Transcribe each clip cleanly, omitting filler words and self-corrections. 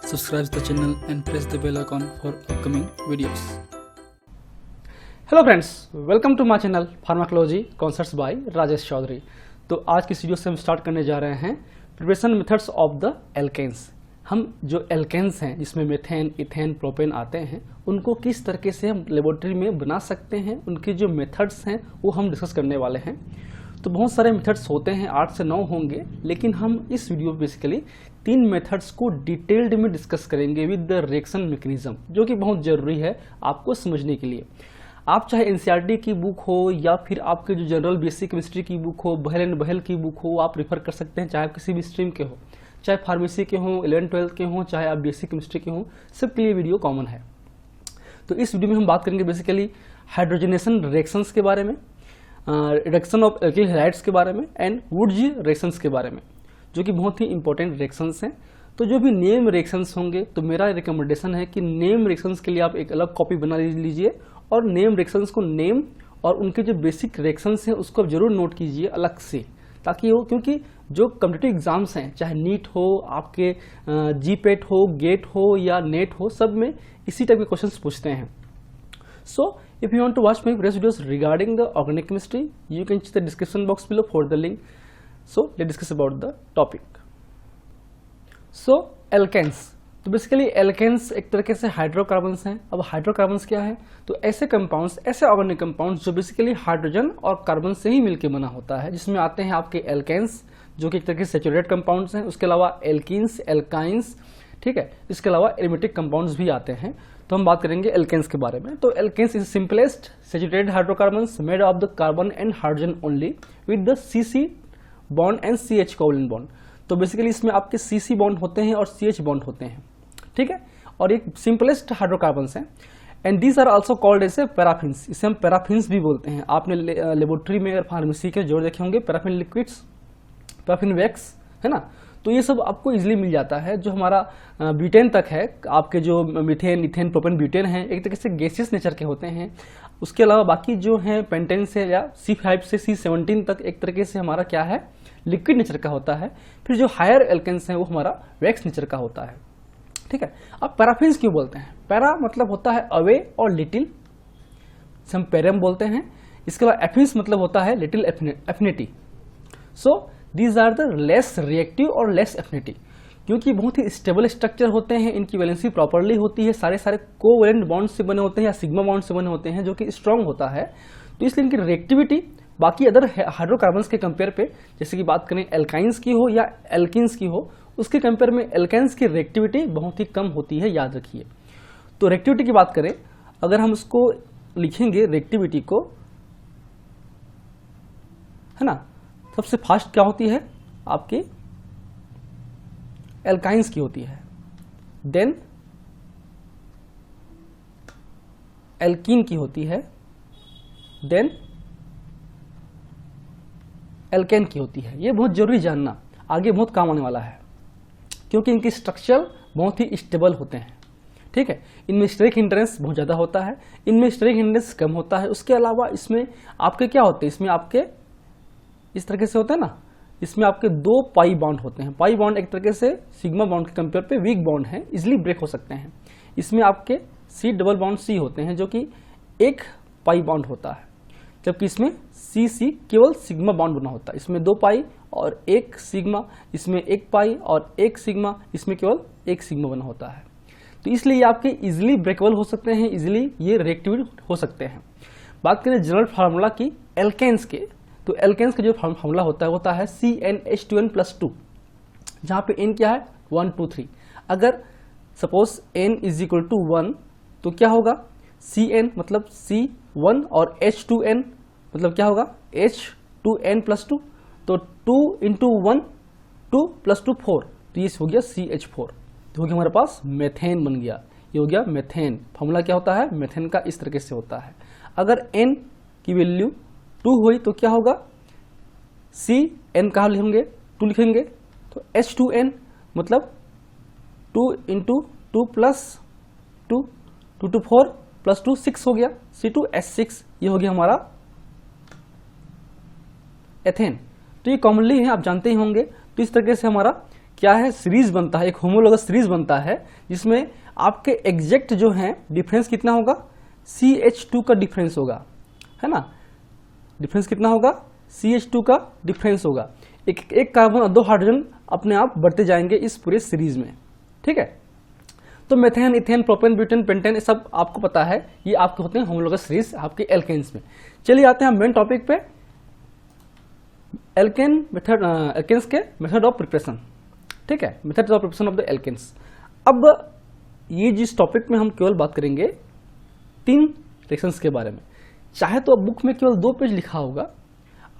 Subscribe to the channel and press the bell icon for upcoming videos. Hello friends, welcome to my channel pharmacology concepts by Rajesh Chaudhary. तो आज की इस video से हम start करने जा रहे हैं preparation methods of the alkanes. हम जो एल्केन्स हैं जिसमें मेथेन, इथेन, प्रोपेन आते हैं, उनको किस तरीके से हम लेबोरेटरी में बना सकते हैं, उनके जो मेथड्स हैं वो हम डिस्कस करने वाले हैं। तो बहुत सारे मेथड्स होते हैं, 8 से 9 होंगे, लेकिन हम इस वीडियो में बेसिकली 3 मेथड्स को डिटेल्ड में डिस्कस करेंगे विद द रिएक्शन मैकेनिज्म, जो कि बहुत जरूरी है आपको समझने के लिए। आप चाहे एनसीईआरटी की बुक हो या फिर आपके जो जनरल बेसिक केमिस्ट्री की बुक हो, बहल एंड बहल की बुक हो, आप रेफर कर सकते हैं, चाहे आप किसी भी स्ट्रीम के हो, चाहे फार्मेसी के हों, 11-12 के हों, चाहे आप बेसिक केमिस्ट्री के हों, सबके लिए वीडियो कॉमन है। तो इस वीडियो में हम बात करेंगे बेसिकली हाइड्रोजनेशन रिएक्शंस के बारे में, रिडक्शन ऑफ एल्किल हैलाइड्स के बारे में एंड वुड्स रिएक्शंस के बारे में, जो कि बहुत ही इंपॉर्टेंट रिएक्शंस हैं। तो जो भी नेम रिएक्शंस होंगे, तो मेरा रिकमेंडेशन है कि नेम रिएक्शंस के लिए आप एक अलग कॉपी बना लीजिए और नेम रिएक्शंस को नेम और उनके जो बेसिक रिएक्शंस हैं उसको आप जरूर नोट कीजिए अलग से, ताकि वो, क्योंकि जो कॉम्पिटिटिव एग्जाम्स हैं, चाहे नीट हो, आपके जीपेट हो, गेट हो या नेट हो, सब में इसी टाइप के क्वेश्चंस पूछते हैं। So, if you want to watch my previous videos regarding the organic chemistry, you can check the description box below for the link. So, let's discuss about the topic. So, alkanes. तो basically alkanes एक तरीके से hydrocarbons हैं। अब hydrocarbons क्या है? तो ऐसे कंपाउंड्स, ऐसे ऑर्गेनिक कंपाउंड्स जो बेसिकली हाइड्रोजन और कार्बन से ही मिलकर बना होता है, जिसमें आते हैं आपके एल्केन्स, जो कि एक तरीके से सैचुरेटेड कंपाउंड्स हैं। उसके अलावा एल्कीन्स, एल्काइंस, ठीक है, इसके अलावा एरोमेटिक कंपाउंड्स भी आते हैं। तो हम बात करेंगे एल्केन्स के बारे में। तो alkanes is simplest saturated hydrocarbons made of the carbon and hydrogen only with the CC bond and CH covalent bond. तो बेसिकली इसमें आपके CC बॉन्ड होते हैं और CH बॉन्ड होते हैं, ठीक है, और एक सिंपलेस्ट हाइड्रोकार्बन्स हैं। And these are also called as a paraffins. इसे हम पैराफिन्स भी बोलते हैं। आपने लेबोरेटरी में अगर फार्मेसी के जोड़ देखे होंगे, पैराफिन लिक्विड्स, पैराफिन वैक्स, है ना, तो ये सब आपको इजीली मिल जाता है। जो हमारा ब्यूटेन तक है, आपके जो मीथेन, इथेन, प्रोपेन, ब्यूटेन हैं, एक तरीके से गैसियस नेचर के होते हैं। उसके अलावा बाकी जो हैं पेंटेन से या C5 से C17 तक एक तरीके से हमारा क्या है, लिक्विड नेचर का होता है। फिर जो हायर एल्केन्स हैं वो हमारा वैक्स नेचर का होता है, ठीक है। अब पैराफिन्स क्यों बोलते हैं? पैरा मतलब होता है अवे और लिटिल, हम पैरम बोलते हैं। इसके अलावा एफिन्स मतलब होता है little affinity. So these are the less reactive और लेस एफिनिटी, क्योंकि बहुत ही स्टेबल स्ट्रक्चर होते हैं, इनकी वैलेंसी प्रॉपर्ली होती है, सारे कोवैलेंट बॉन्ड से बने होते हैं या सिग्मा बॉन्ड से बने होते हैं, जो कि स्ट्रांग होता है। तो इसलिए इनकी रिएक्टिविटी बाकी अदर हाइड्रोकार्बन्स के कंपेयर पे, जैसे कि बात करें एल्काइंस की हो या एल्किन्स की हो, उसके कंपेयर में एल्केन्स की रिएक्टिविटी बहुत ही कम होती है, याद रखिए। तो रिएक्टिविटी की बात करें, अगर हम उसको लिखेंगे रिएक्टिविटी को, है ना, सबसे फास्ट क्या होती है आपकी एल्काइंस की होती है, देन एल्कीन की होती है, देन एल्केन की होती है। ये बहुत जरूरी जानना, आगे बहुत काम आने वाला है, क्योंकि इनकी स्ट्रक्चर बहुत ही स्टेबल होते हैं, ठीक है। इनमें स्टेरिक हिंड्रेंस बहुत ज़्यादा होता है, इनमें स्टेरिक हिंड्रेंस कम होता है। उसके अलावा इसमें आपके क्या होते हैं, इसमें आपके इस तरीके से होते हैं ना, इसमें आपके 2 पाई बॉन्ड होते हैं। पाई बॉन्ड एक तरीके से सिग्मा बॉन्ड के कंपेयर पे वीक बॉन्ड है, इजिली ब्रेक हो सकते हैं। इसमें आपके C डबल बॉन्ड C होते हैं, जो कि 1 पाई बॉन्ड होता है, जबकि इसमें CC केवल सिग्मा बॉन्ड बना होता है। इसमें 2 पाई और 1 सिग्मा, इसमें 1 पाई और 1 सिग्मा, इसमें केवल 1 सिग्मा बना होता है। तो इसलिए ये आपके इजिली ब्रेकेबल हो सकते हैं, इजिली ये रिएक्टिव हो सकते हैं। बात करें जनरल फार्मूला की एल्केन्स के, तो एल्केन्स का जो फार्मूला होता है CnH2n+2, जहाँ पे n क्या है 1 2 3। अगर suppose n is equal to 1, तो क्या होगा Cn मतलब C1 और H2n मतलब क्या होगा H2n+2। तो 2 × 1 2 + 2 4, तो ये हो गया CH4, तो हो गया हमारे पास मेथेन बन गया। ये हो गया मेथेन। फार्मूला क्या होता है मेथेन का, इस तरीके से होता है। अगर n की वैल्यू 2 हुई तो क्या होगा, Cn कहाँ लिखेंगे 2 लिखेंगे, तो H2n मतलब 2 × 2 + 2 2 to 4 + 2 6 हो गया, C2H6। ये हो गया हमारा एथेन। तो ये कॉमनली है, आप जानते ही होंगे। तो इस तरीके से हमारा क्या है, सीरीज बनता है, एक होमोलोगस सीरीज बनता है जिसमें आपके एग्जैक्ट जो है डिफरेंस कितना होगा, CH2 का डिफरेंस होगा, है ना। डिफरेंस कितना होगा, CH2 का डिफरेंस होगा। एक कार्बन और 2 हाइड्रोजन अपने आप बढ़ते जाएंगे इस पूरे सीरीज में, ठीक है। तो methane, ethane, propane, butane, pentane, ये सब आपको पता है, ये आपके होते हैं होमोलोगस सीरीज आपके एल्केन्स में। चलिए आते हैं मेन टॉपिक पे, एल्केन्स के मेथड ऑफ प्रिपरेशन, ठीक है, method of preparation of the alkanes. अब ये जिस टॉपिक में हम केवल बात करेंगे 3 रिएक्शंस के बारे में। चाहे तो बुक में केवल 2 पेज लिखा होगा,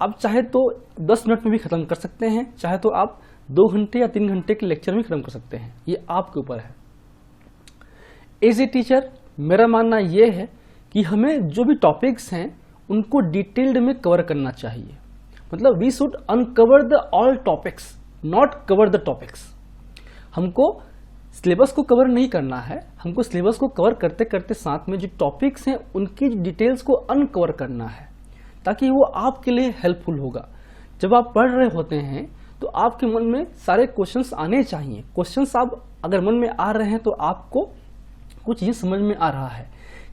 आप चाहे तो 10 मिनट में भी खत्म कर सकते हैं, चाहे तो आप 2 घंटे या 3 घंटे के लेक्चर में खत्म कर सकते हैं, ये आपके ऊपर है। एज ए टीचर मेरा मानना यह है कि हमें जो भी टॉपिक्स हैं उनको डिटेल्ड में कवर करना चाहिए। मतलब we should uncover the all topics, not cover the topics. हमको सिलेबस को कवर नहीं करना है, हमको सिलेबस को कवर करते करते साथ में जो टॉपिक्स हैं उनकी डिटेल्स को अनकवर करना है, ताकि वो आपके लिए हेल्पफुल होगा। जब आप पढ़ रहे होते हैं तो आपके मन में सारे क्वेश्चंस आने चाहिए। क्वेश्चंस आप अगर मन में आ रहे हैं तो आपको कुछ चीज़ समझ में आ रहा है।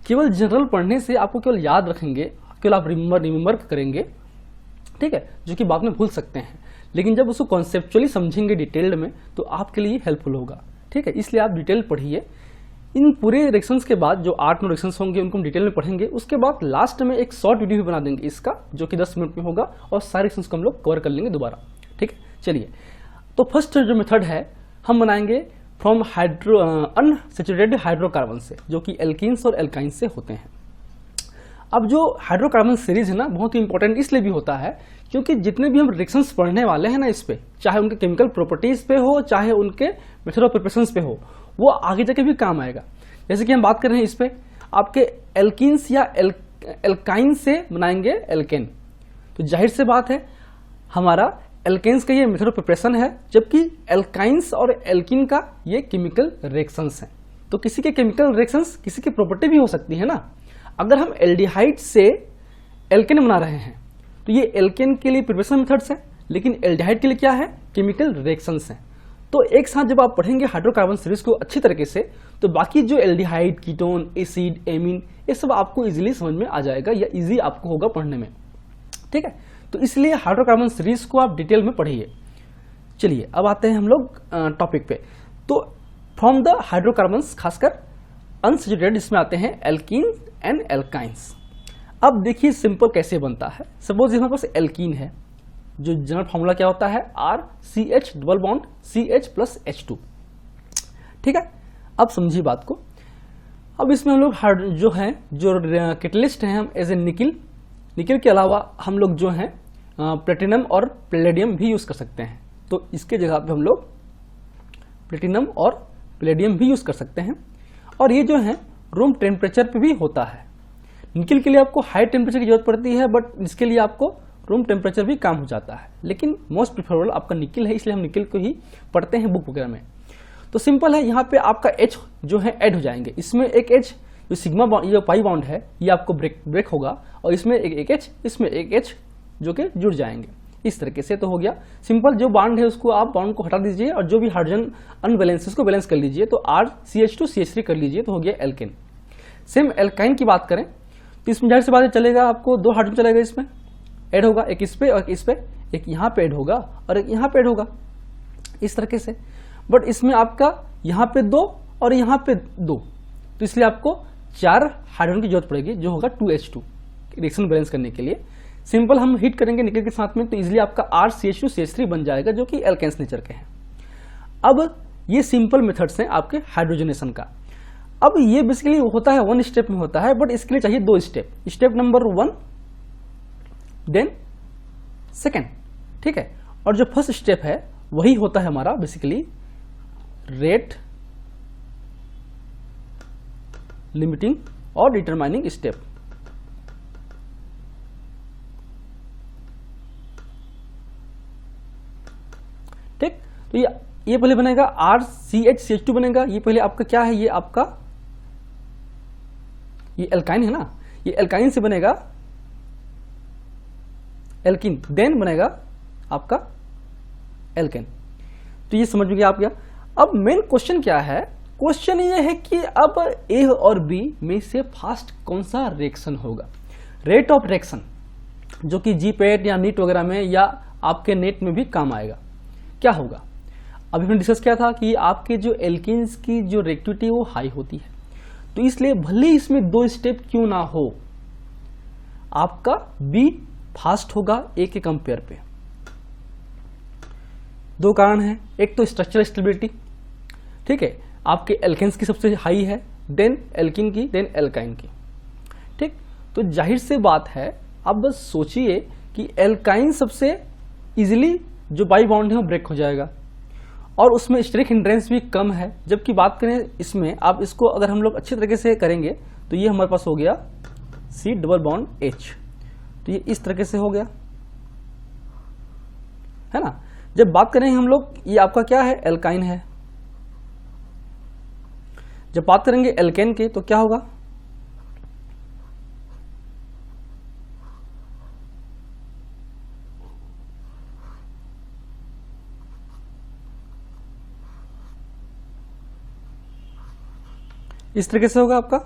केवल जनरल पढ़ने से आपको केवल याद रखेंगे, केवल आप रिमेंबर करेंगे, ठीक है, जो कि बाद में भूल सकते हैं। लेकिन जब उसको कॉन्सेप्चुअली समझेंगे डिटेल्ड में तो आपके लिए हेल्पफुल होगा, ठीक है। इसलिए आप डिटेल पढ़िए। इन पूरे रिएक्शंस के बाद जो 8-9 रिएक्शंस होंगे उनको हम डिटेल में पढ़ेंगे। उसके बाद लास्ट में एक शॉर्ट वीडियो भी बना देंगे इसका, जो कि 10 मिनट में होगा, और सारे रिएक्शंस को हम लोग कवर कर लेंगे दोबारा, ठीक है। चलिए, तो फर्स्ट जो मेथड है हम बनाएंगे फ्रॉम अनसैचुरेटेड हाइड्रोकार्बन से, जो कि एल्कीन्स और एल्काइंस से होते हैं। अब जो हाइड्रोकार्बन सीरीज है ना, बहुत ही इंपॉर्टेंट इसलिए भी होता है क्योंकि जितने भी हम रिएक्शंस पढ़ने वाले हैं ना इस पे, चाहे उनके केमिकल प्रॉपर्टीज पे हो, चाहे उनके मेथड ऑफ प्रिपरेशंस पे हो, वो आगे जाके भी काम आएगा। जैसे कि हम बात कर रहे हैं इस पे, आपके एल्कीन्स या एल्काइन से बनाएंगे एल्केन, तो जाहिर से बात है हमारा एल्केन्स का ये मेथड ऑफ प्रिपरेशन है, जबकि एल्काइंस और एल्किन का ये केमिकल रिएक्शंस हैं। तो किसी के केमिकल रिएक्शंस किसी की प्रॉपर्टी भी हो सकती है ना। अगर हम एल्डिहाइड से एल्केन बना रहे हैं तो ये एल्केन के लिए प्रिपरेशन मेथड्स हैं, लेकिन एल्डिहाइड के लिए क्या है, केमिकल रिएक्शंस हैं। तो एक साथ जब आप पढ़ेंगे हाइड्रोकार्बन सीरीज को अच्छी तरीके से, तो बाकी जो एल्डिहाइड, कीटोन, एसिड, एमीन, ये सब आपको इजीली समझ में आ जाएगा या इजी आपको होगा पढ़ने में, ठीक है। तो इसलिए हाइड्रोकार्बन सीरीज को आप डिटेल में पढ़िए। चलिए अब आते हैं हम लोग टॉपिक पे। तो फ्रॉम द हाइड्रोकार्बन्स, खासकर अनसैचुरेटेड, इसमें आते हैं एल्कीन एंड एल्काइंस। अब देखिए सिंपल कैसे बनता है। सपोज हमारे पास एल्कीन है, जो जनरल फॉर्मूला क्या होता है, RCH डबल बॉन्ड CH+H2, ठीक है। अब समझिए बात को। अब इसमें हम लोग जो है, जो कैटलिस्ट हैं, हम एज ए निकिल के अलावा हम लोग जो हैं प्लेटिनम और पैलेडियम भी यूज कर सकते हैं। तो इसके जगह पे हम लोग प्लेटिनम और पैलेडियम भी यूज कर सकते हैं। और ये जो है रूम टेम्परेचर पे भी होता है। निकिल के लिए आपको हाई टेम्परेचर की जरूरत पड़ती है, बट इसके लिए आपको रूम टेम्परेचर भी काम हो जाता है, लेकिन मोस्ट प्रिफरेबल आपका निकिल है, इसलिए हम निकिल को ही पढ़ते हैं बुक वगैरह में। तो सिंपल है, यहाँ पे आपका H जो है ऐड हो जाएंगे। इसमें एक H जो सिग्मा बॉन्ड, ये पाई बॉन्ड है, ये आपको ब्रेक होगा, और इसमें एक H, इसमें एक H जो कि जुड़ जाएंगे। इस तरीके से तो हो गया सिंपल। जो बॉन्ड है उसको आप बॉन्ड को हटा दीजिए, और जो भी हाइड्रोजन अनबैलेंस उसको बैलेंस कर लीजिए, तो RCH2 CH3 कर लीजिए, तो हो गया एल्केन। सेम एल्काइन की बात करें तो इसमें जाहिर सी बात चलेगा, आपको 2 हाइड्रोजन चलेगा, इसमें ऐड होगा, एक इस पे और इस पे, एक यहाँ पे ऐड होगा और एक यहाँ पे ऐड होगा, इस तरीके से। बट इसमें आपका यहाँ पे 2 और यहाँ पे 2, तो इसलिए आपको 4 हाइड्रोजन की जरूरत पड़ेगी, जो होगा 2H2 रिएक्शन बैलेंस करने के लिए। सिंपल हम हीट करेंगे निकल के साथ में, तो इजिली आपका RCH2 CH3 बन जाएगा, जो कि एल्केन्स नेचर के हैं। अब ये सिंपल मेथड्स हैं आपके हाइड्रोजनेशन का। अब ये बेसिकली होता है 1 स्टेप में होता है, बट इसके लिए चाहिए 2 step. Step number 1 then second, ठीक है। और जो फर्स्ट स्टेप है वही होता है हमारा बेसिकली रेट लिमिटिंग और डिटरमाइनिंग स्टेप। ठीक, तो ये पहले बनेगा RCH2 बनेगा। ये पहले आपका क्या है, ये आपका ये एल्काइन है ना, ये एल्काइन से बनेगा एल्किन, देन बनेगा आपका एल्केन। तो ये समझ में गया आप क्या। अब मेन क्वेश्चन क्या है, क्वेश्चन ये है कि अब ए और बी में से फास्ट कौन सा रिएक्शन होगा। रेट ऑफ रिएक्शन जो कि जीपेट या नीट वगैरह में या आपके नेट में भी काम आएगा, क्या होगा। अभी हमने डिस्कस किया था कि आपके जो एल्कीन्स की जो रिएक्टिविटी वो हाई होती है, तो इसलिए भले ही इसमें 2 स्टेप क्यों ना हो, आपका बी फास्ट होगा ए के कंपेयर पे। 2 कारण हैं, एक तो स्ट्रक्चरल स्टेबिलिटी, ठीक है, आपके एल्केन्स की सबसे हाई है, देन एल्कीन की, देन एल्काइन की, ठीक। तो जाहिर से बात है, आप बस सोचिए कि एल्काइन सबसे इजीली जो बाई बॉन्ड है वो ब्रेक हो जाएगा और उसमें स्टेरिक हिंड्रेंस भी कम है। जबकि बात करें इसमें, आप इसको अगर हम लोग अच्छी तरीके से करेंगे तो ये हमारे पास हो गया C डबल बॉन्ड H, तो ये इस तरीके से हो गया, है ना। जब बात करेंगे हम लोग, ये आपका क्या है, एल्काइन है। जब बात करेंगे एल्केन के तो क्या होगा, इस तरीके से होगा आपका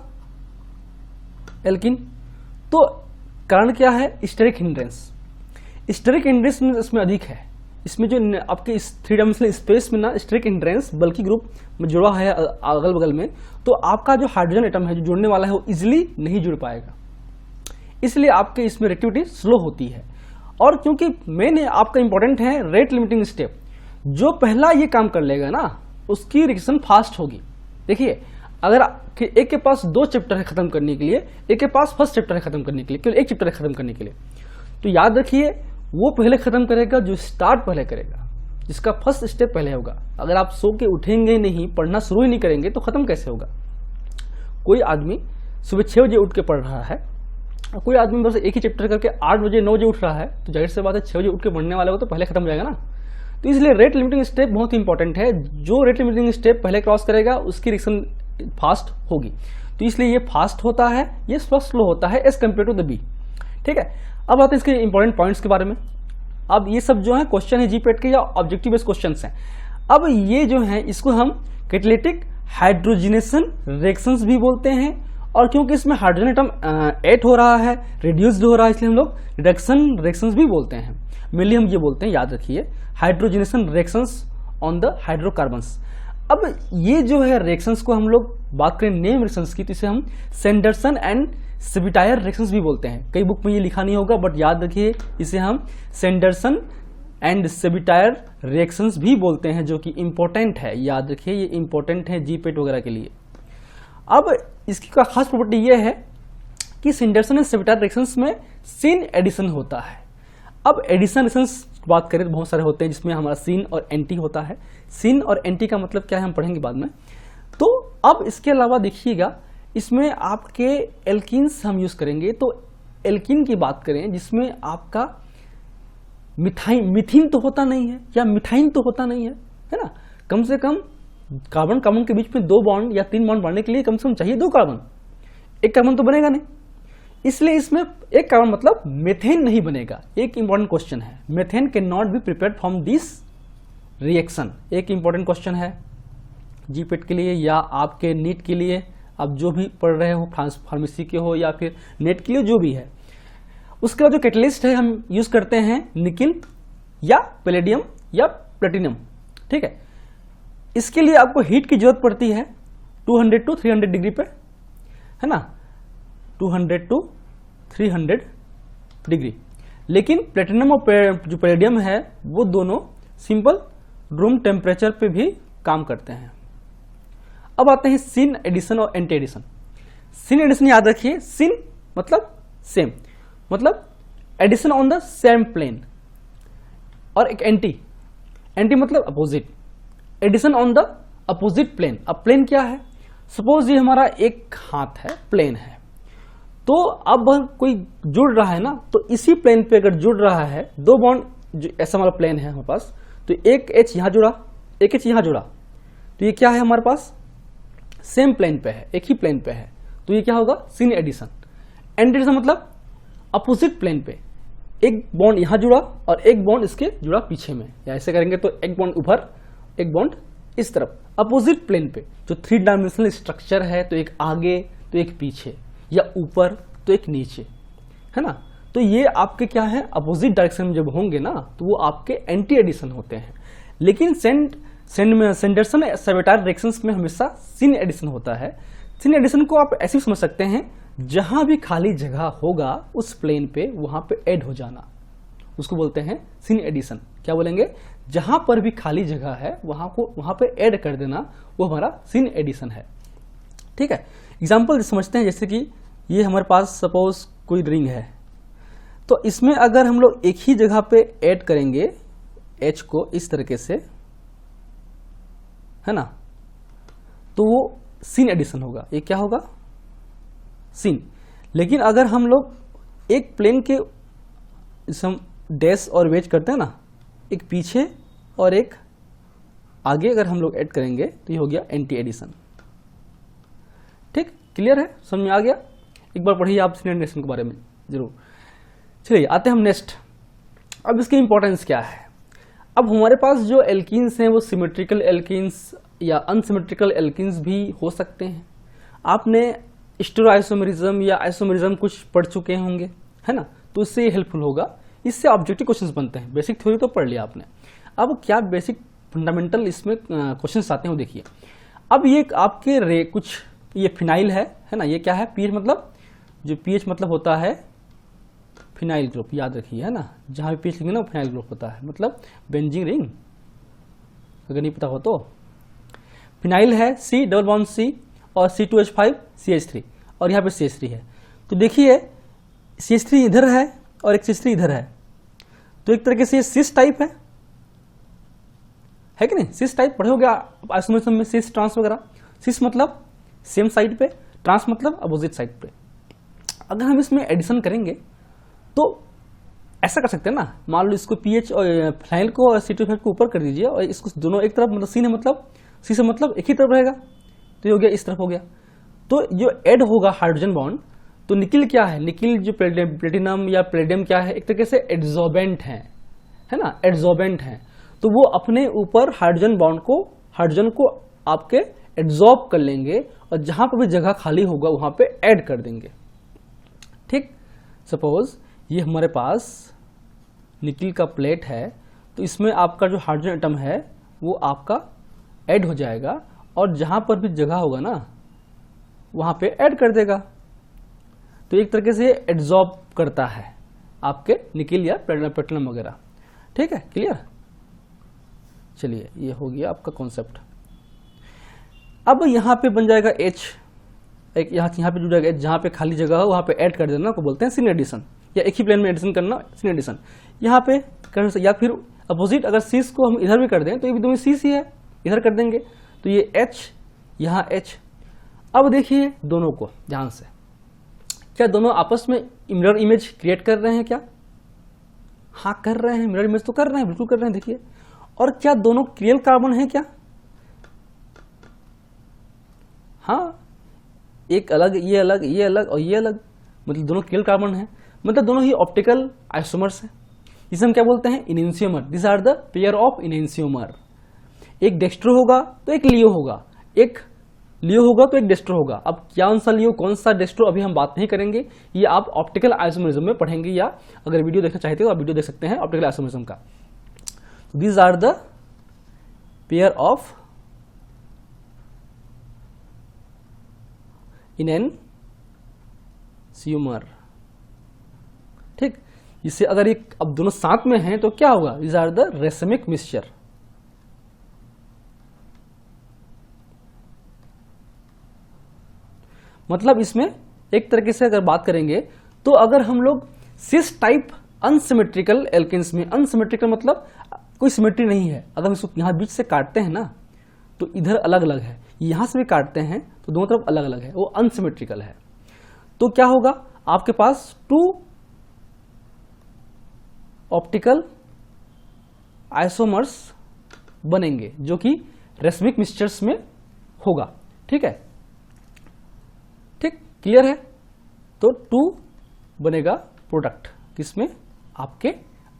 एल्किन। तो कारण क्या है, स्टेरिक हिंड्रेंस। स्टेरिक हिंड्रेंस इसमें अधिक है, इसमें जो आपके इस 3 डायमेंशनल स्पेस में ना स्टेरिक हिंड्रेंस बल्कि ग्रुप में जुड़ा है अगल बगल में, तो आपका जो हाइड्रोजन एटम है जो जुड़ने वाला है वो इजिली नहीं जुड़ पाएगा, इसलिए आपके इसमें रिएक्टिविटी स्लो होती है। और क्योंकि मेन आपका इंपॉर्टेंट है रेट लिमिटिंग स्टेप, जो पहला ये काम कर लेगा ना उसकी रिएक्शन फास्ट होगी। देखिए, अगर एक के पास 2 चैप्टर है खत्म करने के लिए, एक के पास फर्स्ट चैप्टर है खत्म करने के लिए, केवल 1 चैप्टर है खत्म करने के लिए, तो याद रखिए वो पहले खत्म करेगा जो स्टार्ट पहले करेगा, जिसका फर्स्ट स्टेप पहले होगा। अगर आप सो के उठेंगे नहीं, पढ़ना शुरू ही नहीं करेंगे तो खत्म कैसे होगा। कोई आदमी सुबह 6 बजे उठ के पढ़ रहा है, कोई आदमी बस एक ही चैप्टर करके 8 बजे 9 बजे उठ रहा है, तो जाहिर सी बात है 6 बजे उठ के पढ़ने वाले को तो पहले खत्म हो जाएगा ना। तो इसलिए रेट लिमिटिंग स्टेप बहुत इंपॉर्टेंट है, जो रेट लिमिटिंग स्टेप पहले क्रॉस करेगा उसकी रिएक्शन फास्ट होगी। तो इसलिए ये फास्ट होता है, ये स्लो होता है as compare to the B, ठीक है। अब आते हैं इसके इंपॉर्टेंट पॉइंट्स के बारे में। अब ये सब जो है क्वेश्चन है जीपेट के या ऑब्जेक्टिव बेस्ड क्वेश्चंस हैं। अब ये जो है इसको हम कैटालिटिक हाइड्रोजनेशन रिएक्शंस भी बोलते हैं, और क्योंकि इसमें हाइड्रोजन एटम ऐड हो रहा है, रिड्यूस्ड हो रहा है, इसलिए हम लोग रिडक्शन रिएक्शंस भी बोलते हैं। मेनली हम ये बोलते हैं, याद रखिए, hydrogenation reactions on the hydrocarbons. अब ये जो है रिएक्शंस को हम लोग बात करें नेम रिएक्शंस की, तो इसे हम सेंडरसन एंड सेबिटायर रिएक्शंस भी बोलते हैं। कई बुक में ये लिखा नहीं होगा, बट याद रखिए इसे हम सेंडरसन एंड सेबिटायर रिएक्शंस भी बोलते हैं, जो कि इंपॉर्टेंट है। याद रखिए ये इंपॉर्टेंट है जीपेट वगैरह के लिए। अब इसकी का खास प्रॉपर्टी ये है कि सेंडरसन एंड सेबिटायर रिएक्शंस में सीन एडिशन होता है। अब एडिशन रिएक्शंस बात करें तो बहुत सारे होते हैं, जिसमें हमारा सीन और एंटी होता है। सीन और एंटी का मतलब क्या है हम पढ़ेंगे बाद में। तो अब इसके अलावा देखिएगा, इसमें आपके एल्कीन्स हम यूज करेंगे। तो एल्कीन की बात करें जिसमें आपका मिथीन तो होता नहीं है या मिथाइन तो होता नहीं है ना। कम से कम कार्बन कार्बन के बीच में 2 बॉन्ड या 3 बॉन्ड बनने के लिए कम से कम चाहिए 2 कार्बन, 1 कार्बन तो बनेगा नहीं, इसलिए इसमें 1 कार्बन मतलब मेथेन नहीं बनेगा। एक इंपॉर्टेंट क्वेश्चन है, methane can not be prepared from this reaction. एक इंपॉर्टेंट क्वेश्चन है जीपेट के लिए या आपके नीट के लिए, आप जो भी पढ़ रहे हो, फार्मेसी के हो या फिर नेट के लिए जो भी है। उसके बाद जो कैटलिस्ट है हम यूज करते हैं निकिल या पैलेडियम या प्लेटिनम, ठीक है। इसके लिए आपको हीट की जरूरत पड़ती है 200 to 300 डिग्री पे, है ना, 200 to 300 डिग्री। लेकिन प्लेटिनम और जो पैलेडियम है वो दोनों सिंपल रूम टेम्परेचर पे भी काम करते हैं। अब आते हैं सिन एडिशन और एंटी एडिशन। सिन एडिशन याद रखिए, सिन मतलब सेम, मतलब addition on the same plane, और एक एंटी, एंटी मतलब opposite, addition on the opposite plane. अब प्लेन क्या है, सपोज ये हमारा एक हाथ है, प्लेन है, तो अब कोई जुड़ रहा है ना, तो इसी प्लेन पे अगर जुड़ रहा है 2 बॉन्ड, जो ऐसा हमारा प्लेन है हमारे पास, तो एक H यहां जुड़ा, एक H यहां जुड़ा, तो ये क्या है हमारे पास, सेम प्लेन पे है, एक ही प्लेन पे है, तो ये क्या होगा, सिन एडिशन। एंटी एडिशन मतलब अपोजिट प्लेन पे एक बॉन्ड यहां जुड़ा और एक बॉन्ड इसके जुड़ा पीछे में, या ऐसे करेंगे तो एक बॉन्ड ऊपर एक बॉन्ड इस तरफ अपोजिट प्लेन पे। जो 3 डायमेंशनल स्ट्रक्चर है, तो एक आगे तो एक पीछे, या ऊपर तो एक नीचे, है ना। तो ये आपके क्या है, अपोजिट डायरेक्शन में जब होंगे ना तो वो आपके एंटी एडिशन होते हैं। लेकिन सेंडरसन सवेटार डायरेक्शंस में हमेशा सिन एडिशन होता है। सिन एडिशन को आप ऐसे समझ सकते हैं, जहां भी खाली जगह होगा उस प्लेन पे वहां पे ऐड हो जाना, उसको बोलते हैं सिन एडिशन। क्या बोलेंगे, जहां पर भी खाली जगह है वहां पे ऐड कर देना, वो हमारा सिन एडिशन है। ठीक है, एग्जाम्पल समझते हैं, जैसे कि ये हमारे पास सपोज कोई रिंग है, तो इसमें अगर हम लोग एक ही जगह पे ऐड करेंगे H को इस तरीके से, है ना, तो वो सिन एडिशन होगा। ये क्या होगा, सिन। लेकिन अगर हम लोग एक प्लेन के डैश और वेज करते हैं ना, एक पीछे और एक आगे अगर हम लोग ऐड करेंगे तो ये हो गया एंटी एडिशन। ठीक, क्लियर है, समझ में आ गया। एक बार पढ़िए आप सिन एडिशन के बारे में जरूर। चलिए आते हैं हम नेक्स्ट। अब इसकी इंपॉर्टेंस क्या है। अब हमारे पास जो एल्कीन्स हैं वो सिमेट्रिकल एल्कीन्स या अनसिमेट्रिकल एल्कीन्स भी हो सकते हैं। आपने स्टेरोआइसोमेरिज्म या आइसोमेरिज्म कुछ पढ़ चुके होंगे, है ना, तो इससे ये हेल्पफुल होगा। इससे ऑब्जेक्टिव क्वेश्चंस बनते हैं। बेसिक थ्योरी तो पढ़ लिया आपने, अब क्या बेसिक फंडामेंटल इसमें क्वेश्चंस आते हैं वो देखिए। अब ये आपके कुछ ये फिनाइल है ना, ये क्या है, पीएच मतलब, जो पीएच मतलब होता है फिनाइल ग्रुप, याद रखिए, है ना, जहां भी पीएच लिखेंगे ना फिनाइल ग्रुप होता है, मतलब बेंजीन रिंग, अगर नहीं पता हो तो। फिनाइल है C डबल बॉन्ड C और C2H5 CH3, और यहाँ पे CH3 है। तो देखिए CH3 इधर है और एक CH3 इधर है, तो एक तरीके से ये सिस टाइप है कि नहीं। सिस टाइप पढ़े हो गया आइसोमेरिज्म में, सिस ट्रांस वगैरह। सिस मतलब सेम साइड पे, ट्रांस मतलब अपोजिट साइड पे। अगर हम इसमें एडिशन करेंगे तो ऐसा कर सकते हैं ना, मान लो इसको पीएच और फिनाइल को और C2H5 को ऊपर कर दीजिए और इसको दोनों एक तरफ, मतलब सी ने मतलब सी से मतलब एक ही तरफ रहेगा, तो ये हो गया इस तरफ हो गया। तो जो ऐड होगा हाइड्रोजन बॉन्ड, तो निकिल क्या है, निकिल जो प्लेटिनम या प्लेडियम क्या है, एक तरीके से एड्जॉर्बेंट है ना, एड्जॉर्बेंट है। तो वो अपने ऊपर हाइड्रोजन को आपके एड्जॉर्ब कर लेंगे और जहां पर भी जगह खाली होगा वहां पे ऐड कर देंगे। ठीक, सपोज ये हमारे पास निकिल का प्लेट है, तो इसमें आपका जो हाइड्रोजन एटम है वो आपका ऐड हो जाएगा और जहां पर भी जगह होगा ना वहां पे ऐड कर देगा। तो एक तरीके से एड्जॉर्ब करता है आपके निकिल या प्लेटिनम वगैरह। ठीक है, क्लियर। चलिए ये हो गया आपका कॉन्सेप्ट। अब यहाँ पे बन जाएगा H, एक यहाँ पे जुड़ जाएगा H, जहाँ पे खाली जगह हो वहाँ पे ऐड कर देना को बोलते हैं सिन एडिशन, या एक ही प्लेन में एडिशन करना सिन एडिशन। यहाँ पे कर, या फिर अपोजिट अगर सीस को हम इधर भी कर दें तो ये भी दोनों सीस ही है, इधर कर देंगे तो ये H, यहाँ H। अब देखिए दोनों को ध्यान से, क्या दोनों आपस में मिरर इमेज क्रिएट कर रहे हैं क्या? हाँ कर रहे हैं, मिरर इमेज तो कर रहे हैं, बिल्कुल कर रहे हैं। देखिए, और क्या दोनों रियल कार्बन है क्या? हाँ, एक अलग, ये अलग, ये अलग और ये अलग, मतलब दोनों रियल कार्बन है, मतलब दोनों ही ऑप्टिकल आइसोमर्स हैं। जिसे हम क्या बोलते हैं, enantiomer. This are the pair of enantiomer. एक डेक्स्ट्रो होगा तो एक लियो होगा, एक लियो होगा तो एक डेस्ट्रो होगा। अब कौन सा लियो कौन सा डेस्ट्रो अभी हम बात नहीं करेंगे, ये आप ऑप्टिकल आइसोमरिज्म में पढ़ेंगे, या अगर वीडियो देखना चाहते हो आप वीडियो देख सकते हैं ऑप्टिकल आइसोमरिज्म का। These are the pair of enantiomer. ठीक, इससे अगर ये अब दोनों साथ में हैं तो क्या होगा, these are the racemic mixture. मतलब इसमें एक तरीके से अगर बात करेंगे तो अगर हम लोग सिस टाइप अनसिमेट्रिकल एल्केन्स में, अनसिमेट्रिकल मतलब कोई सिमेट्री नहीं है, अगर हम इसको यहाँ बीच से काटते हैं ना तो इधर अलग अलग है, यहां से भी काटते हैं तो दोनों तरफ अलग अलग है, वो अनसिमेट्रिकल है। तो क्या होगा, आपके पास 2 ऑप्टिकल आइसोमर्स बनेंगे जो कि रेसमिक मिक्सचर्स में होगा। ठीक है, ठीक, क्लियर है। तो 2 बनेगा प्रोडक्ट, किसमें, आपके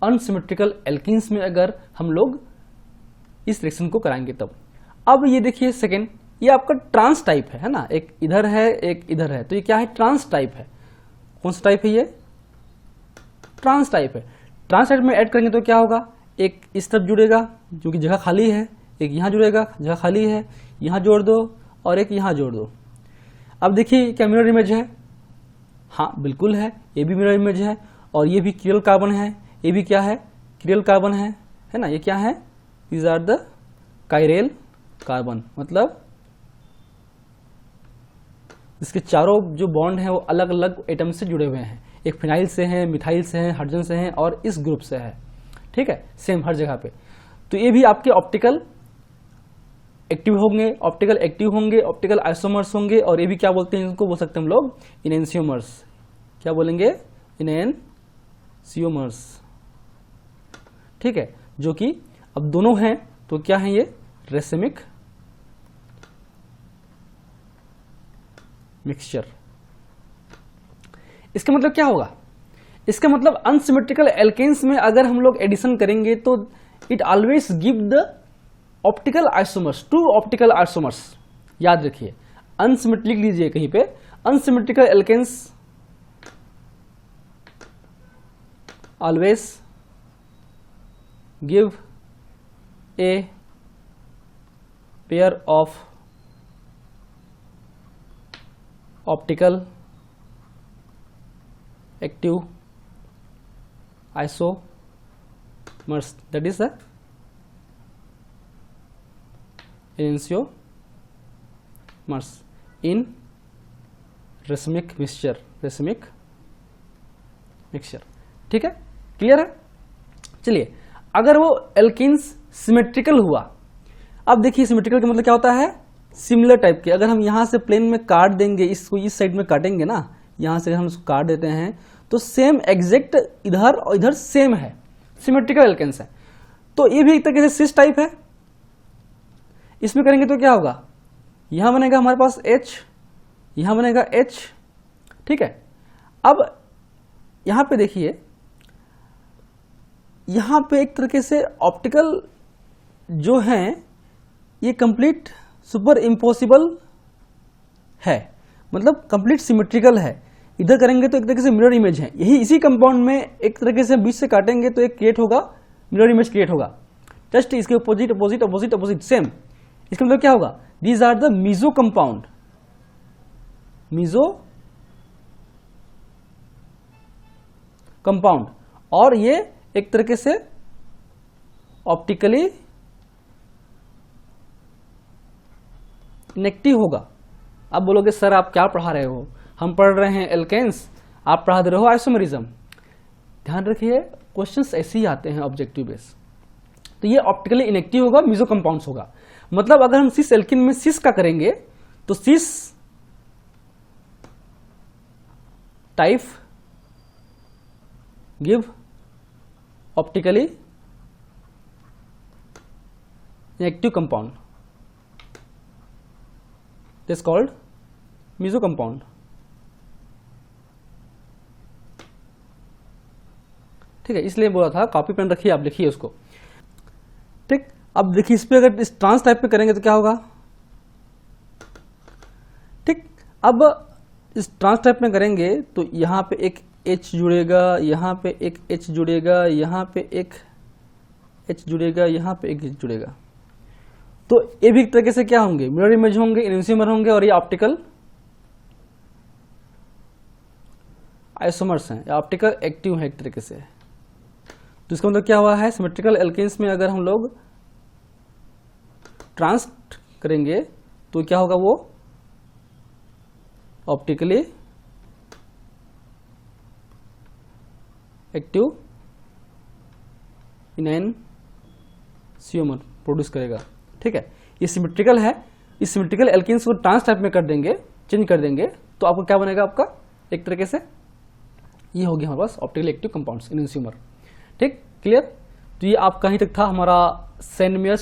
अनसिमेट्रिकल एल्कीन्स में अगर हम लोग इस रिएक्शन को कराएंगे तब। अब ये देखिए सेकेंड, ये आपका ट्रांस टाइप है ना, एक इधर है एक इधर है, तो ये क्या है, ट्रांस टाइप है। कौन सा टाइप है ये, ट्रांस टाइप है। ट्रांस टाइप में ऐड करेंगे तो क्या होगा, एक इस तरफ जुड़ेगा जो कि जगह खाली है, एक यहाँ जुड़ेगा जगह खाली है, यहाँ जोड़ दो और एक यहाँ जोड़ दो। अब देखिए क्या मिरर इमेज है, हाँ बिल्कुल है, ये भी मिरर इमेज है और ये भी किरल कार्बन है, ये भी क्या है, किरल कार्बन है ना, ये क्या है, दीज आर द काइरेल कार्बन, मतलब इसके चारों जो बॉन्ड हैं वो अलग अलग एटम से जुड़े हुए हैं, एक फिनाइल से हैं, मिथाइल से हैं, हाइड्रोजन से हैं और इस ग्रुप से है, ठीक है, सेम हर जगह पे। तो ये भी आपके ऑप्टिकल एक्टिव होंगे, ऑप्टिकल आइसोमर्स होंगे, और ये भी क्या बोलते हैं, इनको बोल सकते हैं हम लोग इनेंशियोमर्स। क्या बोलेंगे, इनेंशियोमर्स, ठीक है, जो कि अब दोनों हैं तो क्या है, ये रेसिमिक मिक्सचर। इसका मतलब क्या होगा, इसका मतलब अनसिमेट्रिकल एल्केन्स में अगर हम लोग एडिशन करेंगे तो it always give the optical isomers, two optical isomers. याद रखिए, अनसिमेट्रिक लिख लीजिए कहीं पे, unsymmetrical alkenes always give a pair of optical active isomers, that is the enantiomers in racemic mixture, ठीक है, क्लियर है। चलिए, अगर वो एल्कीन्स सिमेट्रिकल हुआ, अब देखिए सिमेट्रिकल का मतलब क्या होता है, सिमिलर टाइप के। अगर हम यहाँ से प्लेन में काट देंगे, इसको इस साइड में काटेंगे ना, यहाँ से हम इसको काट देते हैं तो सेम एग्जैक्ट इधर और इधर सेम है, सिमेट्रिकल एल्केन्स है। तो ये भी एक तरीके से सिस टाइप है। इसमें करेंगे तो क्या होगा, यहाँ बनेगा हमारे पास H, यहाँ बनेगा H, ठीक है। अब यहाँ पे देखिए, यहाँ पे एक तरीके से ऑप्टिकल जो हैं ये कंप्लीट सुपर इम्पॉसिबल है, मतलब कंप्लीट सिमेट्रिकल है। इधर करेंगे तो एक तरीके से मिरर इमेज है, यही इसी कंपाउंड में एक तरीके से बीच से काटेंगे तो एक क्रिएट होगा, मिरर इमेज क्रिएट होगा, जस्ट इसके opposite opposite opposite opposite same. इसका मतलब क्या होगा, these are the meso compound, meso compound, और ये एक तरीके से ऑप्टिकली इनेक्टिव होगा। अब बोलोगे सर आप क्या पढ़ा रहे हो, हम पढ़ रहे हैं एल्केन्स, आप पढ़ा दे रहे हो आइसोमेरिज्म। ध्यान रखिए, क्वेश्चंस ऐसे ही आते हैं ऑब्जेक्टिव बेस। तो ये ऑप्टिकली इनेक्टिव होगा, मीजो कंपाउंड्स होगा। मतलब अगर हम सिस एल्किन में सिस का करेंगे तो cis type give optically inactive compound, this called meso compound. ठीक है, इसलिए बोला था कॉपी पेन रखिए, आप लिखिए उसको। ठीक, अब देखिए इस पे अगर इस ट्रांस टाइप पे करेंगे तो क्या होगा। ठीक, अब इस ट्रांस टाइप में करेंगे तो यहाँ पे एक H जुड़ेगा, यहाँ पे एक H जुड़ेगा, यहाँ पे एक H जुड़ेगा, यहाँ पे एक H जुड़ेगा। तो ये भी एक तरीके से क्या होंगे, मिरर इमेज होंगे, इनेंशियोमर होंगे, और ये ऑप्टिकल आइसोमर्स हैं, ऑप्टिकल एक्टिव है एक तरीके से। तो इसका मतलब क्या हुआ है, सिमेट्रिकल एल्केन्स में अगर हम लोग ट्रांस करेंगे तो क्या होगा, वो ऑप्टिकली एक्टिव इनेंशियोमर प्रोड्यूस करेगा। ठीक है, ये सिमेट्रिकल है, इस सिमेट्रिकल एल्केन्स को ट्रांस टाइप में कर देंगे, चेंज कर देंगे, तो आपको क्या बनेगा, आपका एक तरीके से ये हो गया हमारे पास ऑप्टिकल एक्टिव कंपाउंड्स, इनेंशियोमर। ठीक, क्लियर। तो ये आप कहीं तक था हमारा सेंडमेयर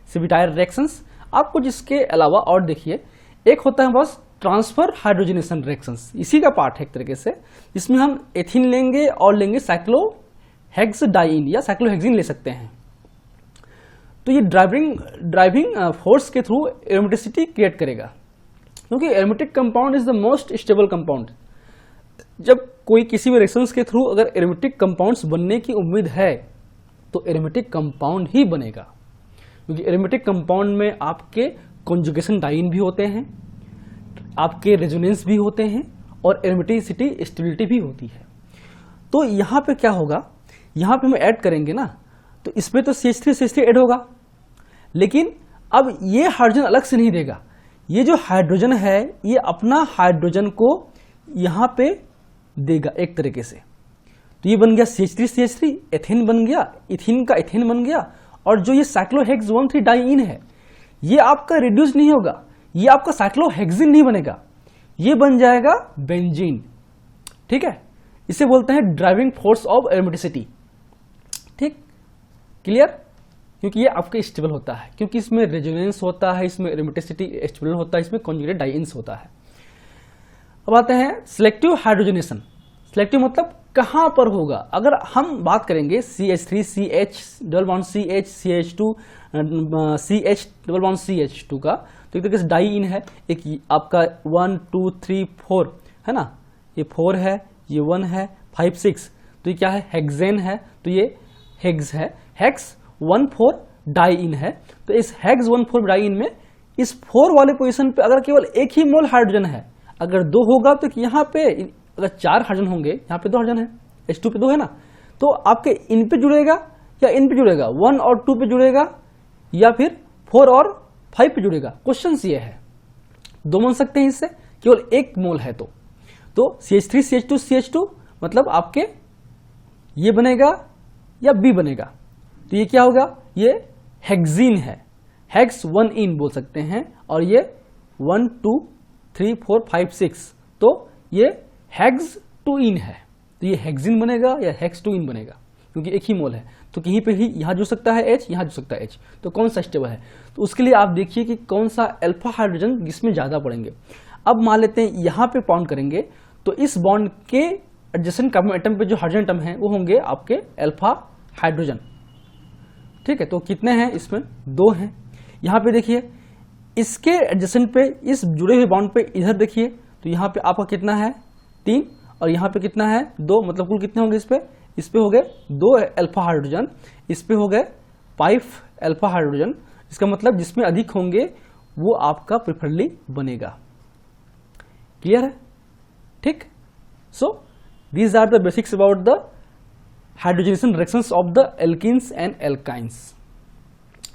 सिविटायर रिएक्शंस। आप कुछ इसके अलावा और देखिए, एक होता है बस ट्रांसफर हाइड्रोजनेशन रिएक्शंस, इसी का पार्ट है एक तरीके से। इसमें हम एथीन लेंगे और लेंगे साइक्लोहेक्सडाइन या साइक्लोहेक्सिन ले सकते हैं। तो ये ड्राइविंग फोर्स के थ्रू एरोमेटिसिटी क्रिएट करेगा, क्योंकि aromatic compound is the most stable compound. जब कोई किसी भी रिएक्शंस के थ्रू अगर एरोमेटिक कंपाउंड्स बनने की उम्मीद है तो एरोमेटिक कंपाउंड ही बनेगा, क्योंकि एरोमेटिक कंपाउंड में आपके कॉन्जुगेशन डाइन भी होते हैं, आपके रेजोनेंस भी होते हैं और एरोमेटिसिटी स्टेबिलिटी भी होती है। तो यहाँ पे क्या होगा, यहाँ पे हम ऐड करेंगे ना, तो इसमें तो CH3 ऐड होगा, लेकिन अब ये हाइड्रोजन अलग से नहीं देगा। ये जो हाइड्रोजन है ये अपना हाइड्रोजन को यहाँ पे देगा एक तरीके से। तो ये बन गया CH3 एथेन बन गया, इथिन का एथेन बन गया, और जो ये साइक्लोहेक्स 1,3-डाइईन है ये आपका रिड्यूस नहीं होगा, ये आपका साइक्लोहेक्सिन नहीं बनेगा, ये बन जाएगा बेंजीन। ठीक है, इसे बोलते हैं ड्राइविंग फोर्स ऑफ एरोमेटिसिटी। ठीक, क्लियर? क्योंकि ये आपके स्टेबल होता है, क्योंकि इसमें रेजोनेंस होता है, इसमें एरोमेटिसिटी स्टेबल होता है, इसमें कॉन्जुगेटेड डाइईन्स होता है। अब आते हैं सिलेक्टिव हाइड्रोजनेशन। सिलेक्टिव मतलब कहां पर होगा। अगर हम बात करेंगे CH3 CH double bond CH CH2 CH double bond CH2 का, तो एक तरीके से डाइईन है। एक आपका 1 2 3 4 है ना, ये 4 है, ये 1 है, 5 6, तो ये क्या है, हेक्सेन है, तो ये हेक्स है, हेक्स 1,4 डाइईन है। तो इस हेक्स 1,4 डाइईन में इस 4 वाले पोजीशन पे अगर केवल एक ही मोल हाइड्रोजन है, अगर 2 होगा तो यहाँ पे अगर 4 हाइड्रोजन होंगे, यहाँ पे 2 हाइड्रोजन है, H2 पे 2 है ना, तो आपके इन पे जुड़ेगा या इन पे जुड़ेगा, 1 और 2 पे जुड़ेगा या फिर 4 और 5 पे जुड़ेगा। क्वेश्चन ये है, 2 बन सकते हैं इससे, केवल एक मोल है तो CH3 CH2 CH2 मतलब आपके ये बनेगा या B बनेगा। तो ये क्या होगा, ये हेक्सीन है, हेक्स 1 बोल सकते हैं, और ये 1 2 3 4 5 6, तो ये हेक्स 2 है, तो ये हेक्सीन बनेगा या हेक्स 2 बनेगा, क्योंकि एक ही मोल है। तो कहीं पे ही यहाँ जुड़ सकता है H, यहाँ जुड़ सकता है H, तो कौन सा स्टेबल है। तो उसके लिए आप देखिए कि कौन सा अल्फा हाइड्रोजन जिसमें ज़्यादा पड़ेंगे। अब मान लेते हैं यहाँ पे बाउंड करेंगे, तो इस बॉन्ड के एडजेसेंट कार्बन एटम पे जो हाइड्रोजन एटम है वो होंगे आपके अल्फा हाइड्रोजन। ठीक है, तो कितने हैं इसमें, 2 हैं। यहाँ पे देखिए इसके एडजेसेंट पे, इस जुड़े हुए बॉन्ड पे इधर देखिए, तो यहाँ पे आपका कितना है, 3, और यहाँ पे कितना है, 2, मतलब कुल कितने होंगे इस पे हो गए 2 अल्फा हाइड्रोजन, इस पे हो गए 5 अल्फा हाइड्रोजन। इसका मतलब जिसमें अधिक होंगे वो आपका प्रेफरली बनेगा। क्लियर है? ठीक, so these are the basics about the hydrogenation reactions of the alkenes and alkynes.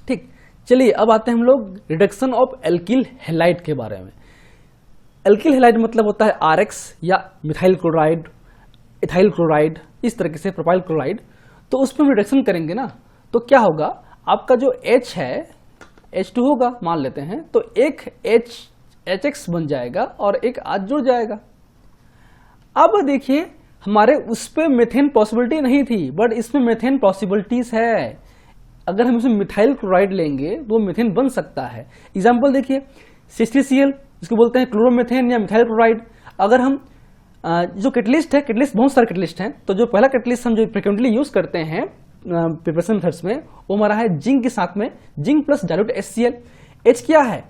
ठीक, चलिए अब आते हैं हम लोग रिडक्शन ऑफ एल्किल हैलाइड के बारे में। एल्किल हैलाइड मतलब होता है RX या मिथाइल क्लोराइड, इथाइल क्लोराइड, इस तरीके से प्रोपाइल क्लोराइड। तो उस पर हम रिडक्शन करेंगे ना, तो क्या होगा, आपका जो H है H2 होगा मान लेते हैं, तो एक HX बन जाएगा और एक आज जुड़ जाएगा। अब देखिए हमारे उस पे मेथेन पॉसिबिलिटी नहीं थी, बट इसमें मेथेन पॉसिबिलिटीज है। अगर हम इसमें मिथाइल क्लोराइड लेंगे तो मेथेन बन सकता है। एग्जाम्पल देखिए CH3Cl, इसको बोलते हैं क्लोरोमेथेन या मिथाइल क्लोराइड। अगर हम जो कैटलिस्ट है, कैटलिस्ट बहुत सारे कैटलिस्ट हैं, तो जो पहला कैटलिस्ट हम जो फ्रिक्वेंटली यूज करते हैं प्रिपरेशन मेथड्स में, वो हमारा है जिंक के साथ में, zinc plus dilute HCl। H क्या है,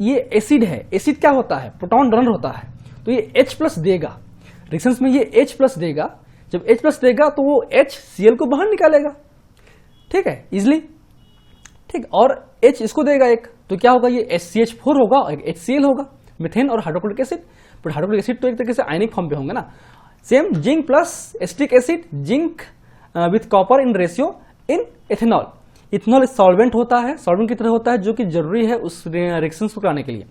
ये एसिड है। एसिड क्या होता है, प्रोटॉन डोनर होता है, तो ये H प्लस देगा रिएक्शंस में, ये H प्लस देगा। जब H प्लस देगा तो वो HCl को बाहर निकालेगा। ठीक है, इजिली। ठीक, और H इसको देगा एक, तो क्या होगा, ये HCH4 होगा और एक HCl होगा, मिथेन और hydrochloric acid. But hydrochloric acid तो एक तरीके से आयनिक फॉर्म पे होंगे ना। Same zinc plus acetic acid, zinc with copper in ratio in ethanol. Ethanol solvent होता है, सॉल्वेंट की तरह होता है, जो कि जरूरी है उस रिएक्शन को कराने के लिए।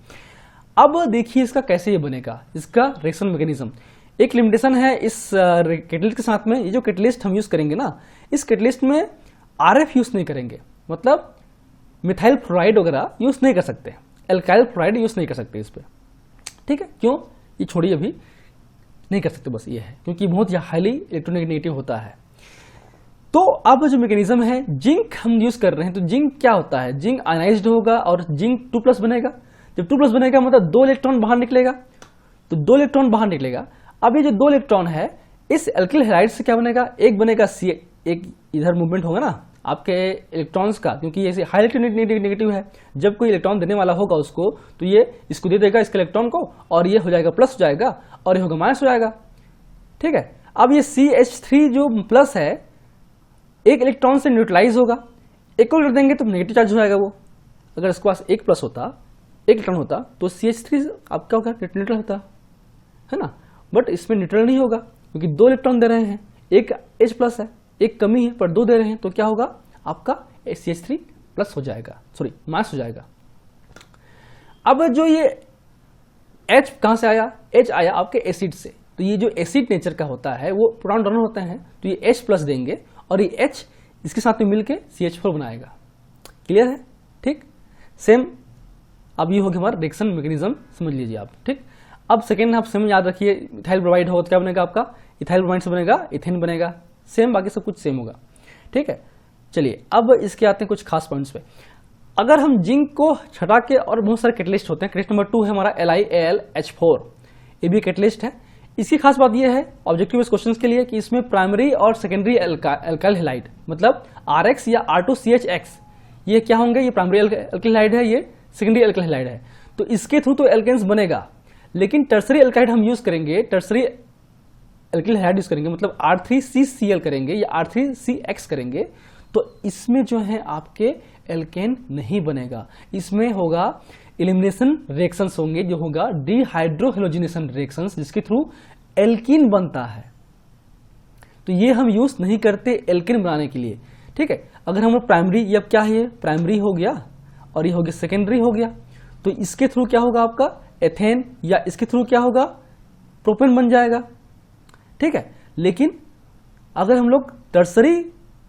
अब देखिए इसका कैसे ये बनेगा, इसका रिएक्शन मैकेनिज्म। एक लिमिटेशन है इस कैटलिस्ट के साथ में, ये जो कैटलिस्ट हम यूज करेंगे ना, इस कैटलिस्ट में RF यूज नहीं करेंगे, मतलब मिथाइल फ्लोराइड वगैरह यूज नहीं कर सकते, एल्काइल फ्लोराइड यूज नहीं कर सकते इस पे। ठीक है, क्यों, ये छोड़िए, अभी नहीं कर सकते, बस ये है क्योंकि बहुत हाईली इलेक्ट्रोनेगेटिव होता है। तो अब जो मैकेनिज्म है, जिंक हम यूज कर रहे हैं, तो जिंक क्या होता है, जिंक आयनाइज्ड होगा और जिंक 2+ बनेगा। जब 2+ बनेगा मतलब 2 इलेक्ट्रॉन बाहर निकलेगा, तो 2 इलेक्ट्रॉन बाहर निकलेगा। अब ये जो 2 इलेक्ट्रॉन है, इस एल्किल हैलाइड से क्या बनेगा, एक बनेगा C, एक इधर मूवमेंट होगा ना आपके इलेक्ट्रॉन्स का, क्योंकि ये हाई नेगेटिव है, जब कोई इलेक्ट्रॉन देने वाला होगा उसको तो ये इसको दे देगा इसके इलेक्ट्रॉन को, और ये हो जाएगा प्लस हो जाएगा और ये होगा माइनस हो जाएगा। ठीक है, अब ये CH3 जो प्लस है एक इलेक्ट्रॉन से न्यूट्रलाइज होगा, एक को कर देंगे तो नेगेटिव चार्ज हो जाएगा वो। अगर इसके पास एक प्लस होता, एक इलेक्ट्रॉन होता तो CH3 आपका होगा न्यूट्रल होता है ना, बट इसमें न्यूट्रल नहीं होगा क्योंकि 2 इलेक्ट्रॉन दे रहे हैं, एक H प्लस है, एक कमी है पर 2 दे रहे हैं, तो क्या होगा आपका CH3 प्लस हो जाएगा, सॉरी माइनस हो जाएगा। अब जो ये H कहां से आया, H आया आपके एसिड से, तो ये जो एसिड नेचर का होता है वो प्रोटॉन डोनर होते हैं, तो ये H प्लस देंगे और ये H इसके साथ में मिलके CH4 बनाएगा। क्लियर है? ठीक, सेम अब ये हो गया हमारा रिएक्शन मैकेनिज्म, समझ लीजिए आप। ठीक, अब सेकेंड आप सेम याद रखिए, इथाइल ब्रोमाइड हो तो क्या बनेगा आपका, इथाइल ब्रोमाइड से बनेगा इथेन बनेगा, सेम बाकी सब कुछ सेम होगा। ठीक है, चलिए अब इसके आते हैं कुछ खास पॉइंट्स पे। अगर हम जिंक को छटा के, और बहुत सारे कैटलिस्ट होते हैं, कैटलिस्ट नंबर 2 है हमारा LiAlH4, ये भी कैटलिस्ट है। इसकी खास बात यह है ऑब्जेक्टिव बेस्ड क्वेश्चंस के लिए कि इसमें प्राइमरी और सेकेंडरी अल्काइल हैलाइड मतलब RX या R2CHX ये क्या होंगे, ये प्राइमरी अल्काइल हैलाइड है, ये सेकेंडरी अल्काइल हैलाइड है, तो इसके थ्रू तो एल्केन्स बनेगा। लेकिन टर्सरी अल्काइड हम यूज करेंगे, टर्सरी अल्काइल हैलाइड यूज करेंगे मतलब R3CCl करेंगे या R3CX करेंगे, तो इसमें जो है आपके एल्केन नहीं बनेगा, इसमें होगा एलिमिनेशन रिएक्शंस होंगे, जो होगा डिहाइड्रोहेलोजिनेशन रिएक्शंस, जिसके थ्रू एल्कीन बनता है। तो ये हम यूज नहीं करते एल्केन बनाने के लिए। ठीक है, अगर हम प्राइमरी, ये अब क्या है, ये प्राइमरी हो गया और ये हो गया सेकेंडरी हो गया, तो इसके थ्रू क्या होगा आपका एथेन, या इसके थ्रू क्या होगा प्रोपेन बन जाएगा। ठीक है, लेकिन अगर हम लोग टर्सरी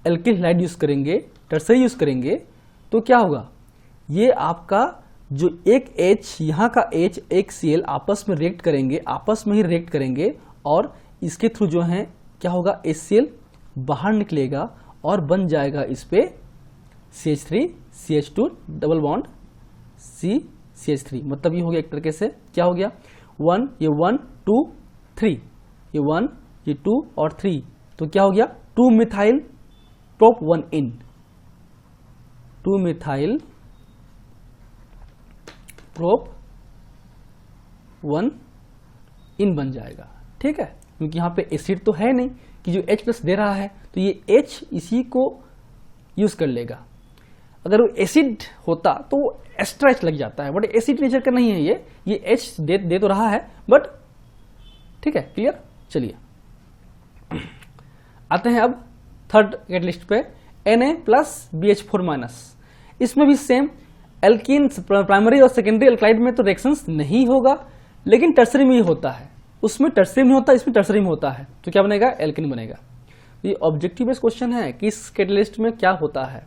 एल्किल हैलाइड यूज करेंगे, टर्सरी यूज करेंगे, तो क्या होगा, ये आपका जो एक H यहाँ का H एक Cl आपस में रिएक्ट करेंगे, आपस में ही रिएक्ट करेंगे, और इसके थ्रू जो है क्या होगा HCl बाहर निकलेगा और बन जाएगा इस पे CH3 CH2 double bond CH3, मतलब ये हो गया एक तरीके से क्या हो गया 1, ये 1 2 3, ये 1 ये 2 और 3, तो क्या हो गया 2 मिथाइल प्रोप 1 इन, 2 मिथाइल प्रोप 1 इन बन जाएगा। ठीक है, क्योंकि यहाँ पे एसिड तो है नहीं कि जो H प्लस दे रहा है, तो ये H इसी को यूज कर लेगा। अगर वो एसिड होता तो एक्स्ट्रा H लग जाता है, बट एसिड नेचर का नहीं है, ये H दे तो रहा है, बट ठीक है, क्लियर। चलिए आते हैं अब थर्ड कैटलिस्ट पे, Na प्लस BH4 माइनस। इसमें भी सेम एल्कीन प्राइमरी और सेकेंडरी अल्काइड में तो रिएक्शंस नहीं होगा, लेकिन टर्सरी में ही होता है, उसमें टर्सरी में होता है, इसमें टर्सरी में होता है, तो क्या बनेगा एल्कीन बनेगा। ये ऑब्जेक्टिव बेस्ड क्वेश्चन है कि इस कैटलिस्ट में क्या होता है।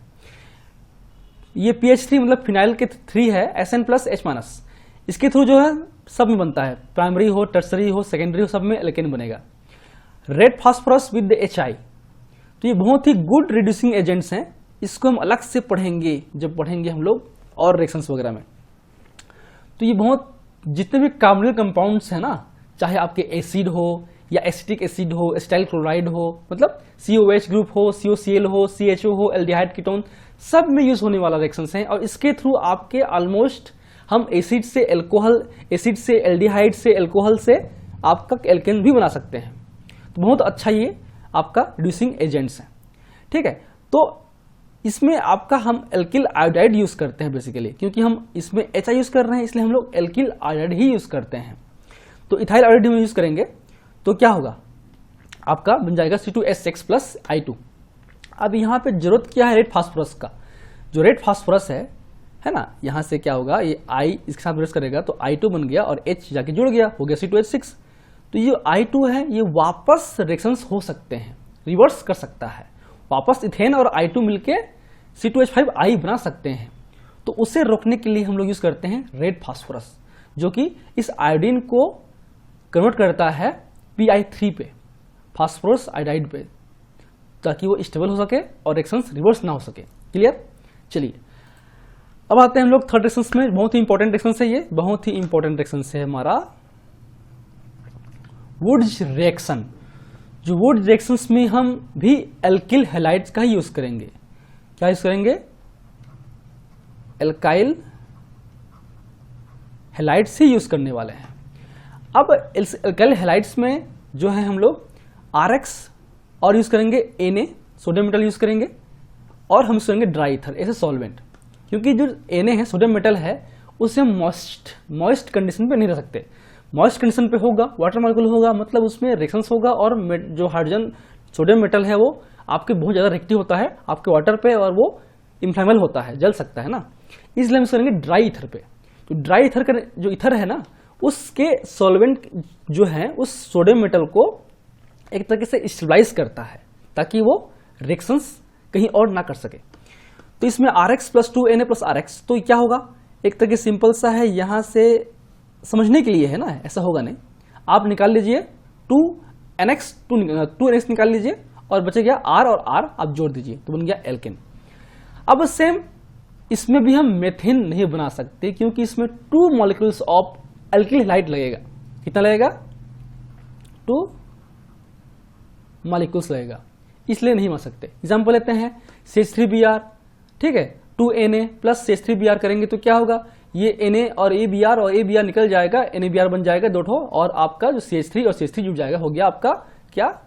ये PH3 मतलब फिनाइल के 3 है, SN प्लस H माइनस, इसके थ्रू जो है सब में बनता है, प्राइमरी हो टर्सरी हो सेकेंडरी हो, सब में एल्केन बनेगा। रेड फास्फोरस विद HI, तो ये बहुत ही गुड रिड्यूसिंग एजेंट्स हैं, इसको हम अलग से पढ़ेंगे जब पढ़ेंगे हम लोग और रिएक्शंस वगैरह में। तो ये बहुत जितने भी कार्बोनिल कंपाउंड्स हैं ना, चाहे आपके एसिड हो या एसिटिक एसिड हो, एसिटाइल क्लोराइड हो, मतलब COH ग्रुप हो, COCl हो, CHO हो, एल्डिहाइड कीटोन, सब में यूज होने वाला रिएक्शंस हैं, और इसके थ्रू आपके ऑलमोस्ट हम एसिड से एल्कोहल, एसिड से एल्डिहाइड से एल्कोहल से आपका एल्केन भी बना सकते हैं। तो बहुत अच्छा ये आपका रिड्यूसिंग एजेंट्स हैं। ठीक है, तो इसमें आपका हम एल्किल आयोडाइड यूज करते हैं बेसिकली, क्योंकि हम इसमें HI यूज कर रहे हैं, इसलिए हम लोग एल्किल आयोडाइड ही यूज करते हैं। तो इथाइल आयोडाइड हम यूज करेंगे तो क्या होगा आपका बन जाएगा C2H6 प्लस I2। अब यहाँ पे जरूरत क्या है रेड फास्फोरस का, जो रेड फास्फोरस है ना, यहाँ से क्या होगा ये I इसके साथ ब्रेस करेगा तो I2 बन गया और H जाके जुड़ गया, हो गया C2H6। तो ये I2 है, ये वापस रिएक्शंस हो सकते हैं, रिवर्स कर सकता है, वापस इथेन और I2 मिलके C2H5I बना सकते हैं। तो उसे रोकने के लिए हम लोग यूज करते हैं रेड फास्फोरस, जो कि इस आयोडीन को कन्वर्ट करता है Pi3 पे, फास्फोरस आयोडाइड पे, ताकि वो स्टेबल हो सके और रिएक्शंस रिवर्स ना हो सके। क्लियर। चलिए अब आते हैं हम लोग थर्ड रिएक्शंस में, बहुत ही इंपॉर्टेंट रिएक्शंस है ये, बहुत ही इंपॉर्टेंट रिएक्शंस है हमारा वुड्स रिएक्शन। जो वुड्स रिएक्शंस में हम भी एल्किल हैलाइड्स का ही यूज करेंगे, क्या यूज करेंगे, एल्काइल हैलाइड्स ही यूज करने वाले हैं। अब एल्काइल हैलाइड्स में जो है हम लोग RX और यूज करेंगे Na, सोडियम मेटल यूज करेंगे, और हम यूज करेंगे dry ether as a solvent, क्योंकि जो Na है, सोडियम मेटल है, उसे मॉइस्ट कंडीशन पे नहीं रह सकते। मॉइस्ट कंडीशन पे होगा, वाटर मॉलिक्यूल होगा, मतलब उसमें रिएक्शंस होगा, और जो हाइड्रोजन सोडियम मेटल है वो आपके बहुत ज़्यादा रिएक्टिव होता है आपके वाटर पे, और वो इन्फ्लेमेबल होता है, जल सकता है ना, इसलिए हम यूज करेंगे ड्राई ईथर पे। तो ड्राई ईथर का जो ईथर है ना, उसके सॉल्वेंट जो है उस सोडियम मेटल को एक तरीके से स्टेबलाइज करता है ताकि वो रिएक्शंस कहीं और ना कर सके। तो इसमें RX + 2Na + RX, तो क्या होगा, एक तरह की सिंपल सा है, यहां से समझने के लिए है ना, ऐसा होगा नहीं। आप निकाल लीजिए 2NX निकाल लीजिए, और बचे गया R और R आप जोड़ दीजिए, तो बन गया एल्केन। अब सेम इसमें भी हम मेथेन नहीं बना सकते, क्योंकि इसमें 2 मॉलिक्यूल्स ऑफ एल्किल हैलाइड लगेगा। कितना लगेगा, 2 मॉलिक्यूल्स लगेगा, इसलिए नहीं बना सकते। एग्जाम्पल लेते हैं CH3Br, ठीक है, 2Na + CH3Br करेंगे तो क्या होगा, ये Na और ABr निकल जाएगा, NaBr बन जाएगा 2 ठो, और आपका जो CH3 और CH3 जुड़ जाएगा, हो गया आपका क्या,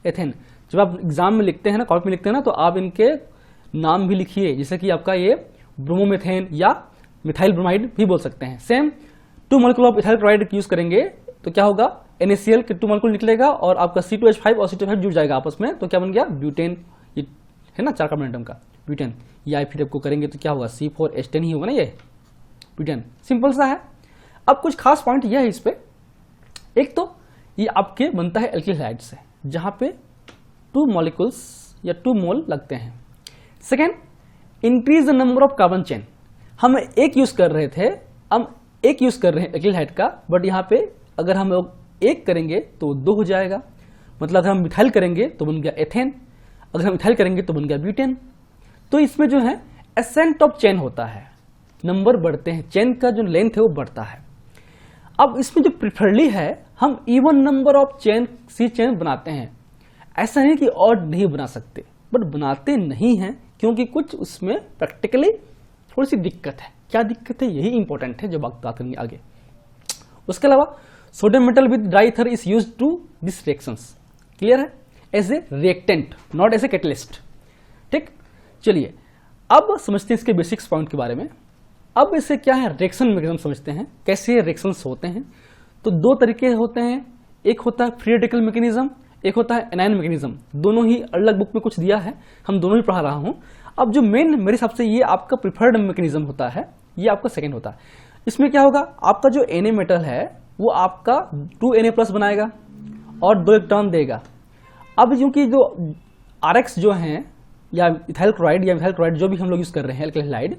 एथेन। जब आप एग्जाम में लिखते हैं ना, कॉपी में लिखते हैं ना, तो आप इनके नाम भी लिखिए, जैसे कि आपका ये ब्रोमोमेथेन या मिथाइल ब्रोमाइड भी बोल सकते हैं। Same 2 molecule of ethyl chloride use करेंगे तो क्या होगा, NaCl के 2 मॉलिक्यूल निकलेगा, और आपका C2H5 और C2H5 जुड़ जाएगा आपस में, तो क्या बन गया, ब्यूटेन, ये है ना 4 कार्बन एटम का ब्यूटेन। या फिर आपको करेंगे तो क्या होगा, C4H10 ही होगा ना, ये ब्यूटेन। सिंपल सा है। अब कुछ खास पॉइंट यह है इस पे, एक तो ये आपके बनता है एल्किल हैलाइड से, जहां पे 2 मॉलिक्यूल्स या 2 मोल लगते हैं। Second, increase the number of carbon chain. हम एक यूज कर रहे थे, हम एक यूज कर रहे हैं एल्किल हैलाइड का, बट यहाँ पे अगर हम लोग एक करेंगे तो 2 हो जाएगा, मतलब अगर हम मिथाइल करेंगे तो बन गया एथेन, अगर हम मिथाइल करेंगे तो बन गया ब्यूटेन। तो इसमें जो है एसेंट ऑफ चेन होता है, नंबर बढ़ते हैं, चेन का जो लेंथ है वो बढ़ता है। अब इसमें जो प्रिफरली है, हम इवन नंबर ऑफ चेन बनाते हैं, ऐसा नहीं कि ऑड नहीं बना सकते, बट बनाते नहीं हैं क्योंकि कुछ उसमें प्रैक्टिकली थोड़ी सी दिक्कत है। क्या दिक्कत है, यही इंपॉर्टेंट है जो बात करेंगे आगे। उसके अलावा sodium metal with dry ether is used to this reactions, clear है, as a reactant, not as a catalyst. ठीक, चलिए अब समझते हैं इसके बेसिक्स पॉइंट के बारे में। अब इसे क्या है, रिएक्शन मैकेनिज्म समझते हैं, कैसे रिएक्शंस होते हैं। तो 2 तरीके होते हैं, एक होता है फ्री रेडिकल मैकेनिज्म, एक होता है एनायन मैकेनिज्म। दोनों ही अलग बुक में कुछ दिया है, हम दोनों ही पढ़ा रहा हूं। अब जो मेन मेरे हिसाब से ये आपका प्रिफर्ड मैकेनिज्म होता है, ये आपका सेकंड होता है। इसमें क्या होगा, आपका जो Na मेटल है वो आपका 2Na+ बनाएगा और 2 इलेक्ट्रॉन देगा। अब क्योंकि जो RX जो हैं, या इथाइल क्लोराइड या मिथाइल क्लोराइड जो भी हम लोग यूज कर रहे हैं एल्किल हैलाइड,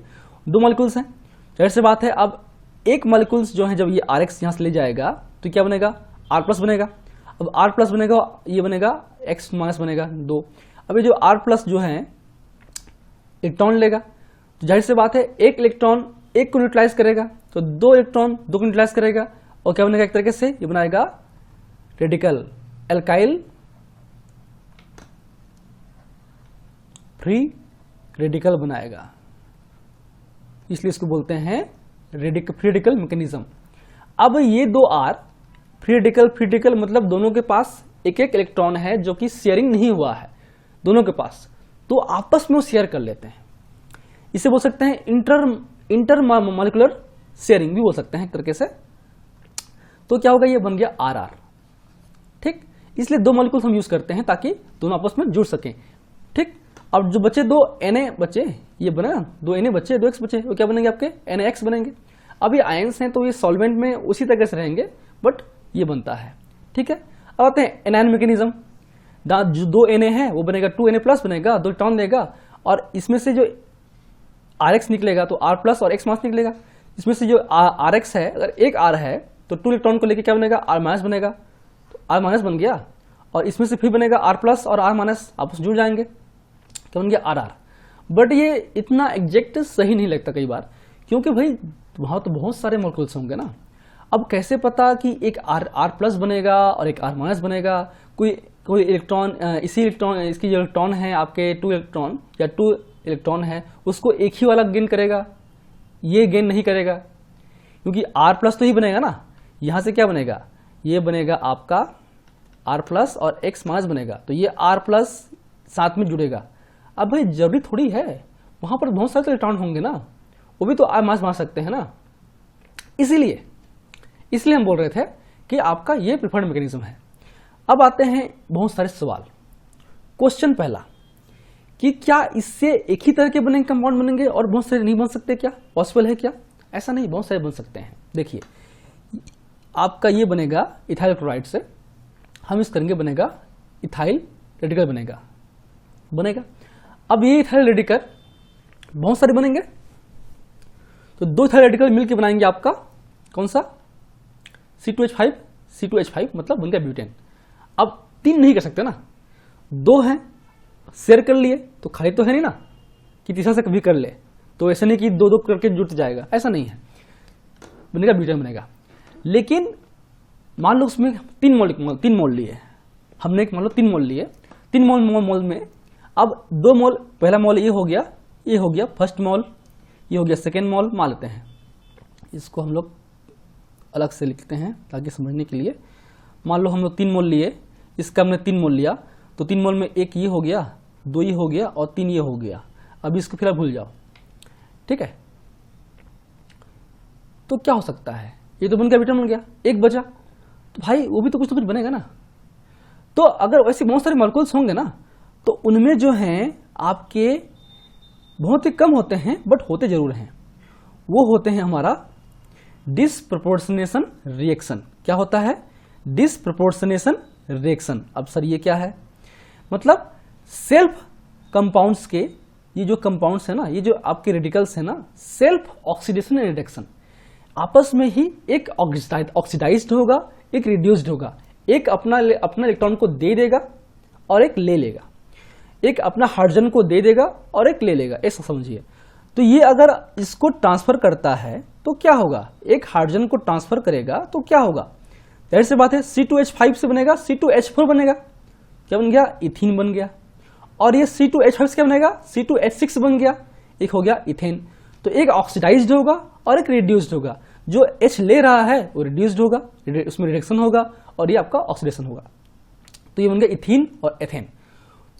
2 मॉलिक्यूल्स हैं, जाहिर सी बात है। अब एक मॉलिक्यूल्स जो है, जब ये RX यहाँ से ले जाएगा तो क्या बनेगा, R+ बनेगा। अब R+ बनेगा, ये बनेगा X- बनेगा 2। अब ये जो R+ जो है इलेक्ट्रॉन लेगा, तो जाहिर सी बात है एक इलेक्ट्रॉन एक को न्यूट्रलाइज करेगा, तो 2 इलेक्ट्रॉन 2 को न्यूट्रलाइज करेगा, और क्या बनेगा, एक तरीके से ये बनाएगा रेडिकल, एल्काइल फ्री रेडिकल बनाएगा, इसलिए इसको बोलते हैं फ्री रेडिकल मैकेनिज्म। अब ये 2 R फ्री रेडिकल मतलब दोनों के पास एक एक इलेक्ट्रॉन है जो कि शेयरिंग नहीं हुआ है दोनों के पास, तो आपस में वो शेयर कर लेते हैं। इसे बोल सकते हैं इंटर मॉलिक्यूलर शेयरिंग भी बोल सकते हैं एक तरीके से। तो क्या होगा, ये बन गया RR। ठीक, इसलिए 2 मॉलिक्यूल्स हम यूज करते हैं ताकि दोनों आपस में जुड़ सकें। ठीक, अब जो बचे 2 Na बचे, ये बना 2 Na बचे, 2 X बचे, वो क्या बनेंगे, आपके NaX बनेंगे। अब ये आयंस हैं तो ये सॉल्वेंट में उसी तरह से रहेंगे, बट ये बनता है। ठीक है, अब आते हैं एनायन मैकेनिज्म। जो 2 Na है वो बनेगा 2Na+ बनेगा, 2 इलेक्ट्रॉन देगा, और इसमें से जो RX निकलेगा तो R+ और X- निकलेगा। इसमें से जो RX है, अगर एक R है तो 2 इलेक्ट्रॉन को लेके क्या बनेगा, R- बनेगा, तो R- बन गया, और इसमें से फिर बनेगा R+ और R- आपस जुड़ जाएंगे, क्या बन गया, RR। बट ये इतना एग्जैक्ट सही नहीं लगता कई बार, क्योंकि भाई वहां तो बहुत सारे मॉलिक्यूल्स होंगे ना। अब कैसे पता कि एक R+ बनेगा और एक R- बनेगा, कोई कोई इलेक्ट्रॉन इसी इलेक्ट्रॉन इसकी जो इलेक्ट्रॉन है आपके 2 इलेक्ट्रॉन या 2 इलेक्ट्रॉन है उसको एक ही वाला गेन करेगा, ये गेन नहीं करेगा, क्योंकि R+ तो ही बनेगा ना। यहाँ से क्या बनेगा, ये बनेगा आपका R+ और X- बनेगा, तो ये R+ साथ में जुड़ेगा। अब भाई जरूरी थोड़ी है, वहाँ पर बहुत सारे इलेक्ट्रॉन होंगे ना, वो भी तो R- मार सकते हैं ना। इसलिए हम बोल रहे थे कि आपका ये प्रिफर्ड मैकेनिज्म है। अब आते हैं बहुत सारे सवाल। क्वेश्चन पहला कि क्या इससे एक ही तरह के बनेंगे, कंपाउंड बनेंगे और बहुत सारे नहीं बन सकते, क्या पॉसिबल है क्या? ऐसा नहीं, बहुत सारे बन सकते हैं। देखिए आपका ये बनेगा इथाइल क्लोराइड से, हम इस करेंगे बनेगा इथाइल रेडिकल बनेगा। अब ये इथाइल रेडिकल बहुत सारे बनेंगे, तो 2 इथाइल रेडिकल मिलकर बनाएंगे आपका कौन सा, C2H5 मतलब बन गया ब्यूटेन। अब 3 नहीं कर सकते ना, 2 हैं शेयर कर लिए तो खाली तो है नहीं ना कि तीसरा से कभी कर ले, तो ऐसा नहीं कि 2-2 करके जुट जाएगा, ऐसा नहीं है, बनेगा ब्यूटेन बनेगा। लेकिन मान लो उसमें 3 मोल लिए हमने, मान लो 3 मोल लिए, 3 मोल में अब 2 मोल, पहला मोल ये हो गया फर्स्ट मोल, ये हो गया सेकेंड मोल, मान लेते हैं इसको हम लोग अलग से लिखते हैं ताकि समझने के लिए। मान लो हम लोग 3 मोल लिए, इसका हमने 3 मोल लिया, तो 3 मोल में 1 ये हो गया, 2 ये हो गया और 3 ये हो गया। अब इसको फिलहाल भूल जाओ, ठीक है। तो क्या हो सकता है, ये तो बन गया ब्यूटेन बन गया, 1 बचा, तो भाई वो भी तो कुछ बनेगा ना। तो अगर वैसे बहुत सारे मॉलिक्यूल्स होंगे ना, तो उनमें जो हैं आपके बहुत ही कम होते हैं, बट होते जरूर हैं। वो होते हैं हमारा डिसप्रपोर्शनेशन रिएक्शन। क्या होता है, डिसप्रपोर्शनेशन रिएक्शन। अब सर ये क्या है, मतलब सेल्फ कंपाउंड्स के, ये जो कंपाउंड्स है ना, ये जो आपके रेडिकल्स है ना, सेल्फ ऑक्सीडेशन एंड रिडक्शन, आपस में ही एक ऑक्सीडाइज्ड होगा, एक रिड्यूस्ड होगा, एक अपना इलेक्ट्रॉन को दे देगा और एक ले लेगा, एक अपना हाइड्रोजन को दे देगा और एक ले लेगा, ऐसा समझिए। तो ये अगर इसको ट्रांसफर करता है तो क्या होगा, एक हाइड्रोजन को ट्रांसफर करेगा तो क्या होगा, जाहिर सी बात है C2H5 से बनेगा C2H4 बनेगा, क्या बन गया, इथीन बन गया। और ये C2H5 से क्या बनेगा, C2H6 बन गया, एक हो गया इथेन। तो एक ऑक्सीडाइज्ड होगा और एक रिड्यूस्ड होगा, जो H ले रहा है वो रिड्यूस्ड होगा, उसमें रिडक्शन होगा, और ये आपका ऑक्सीडेशन होगा। तो ये बन गया इथीन और एथेन।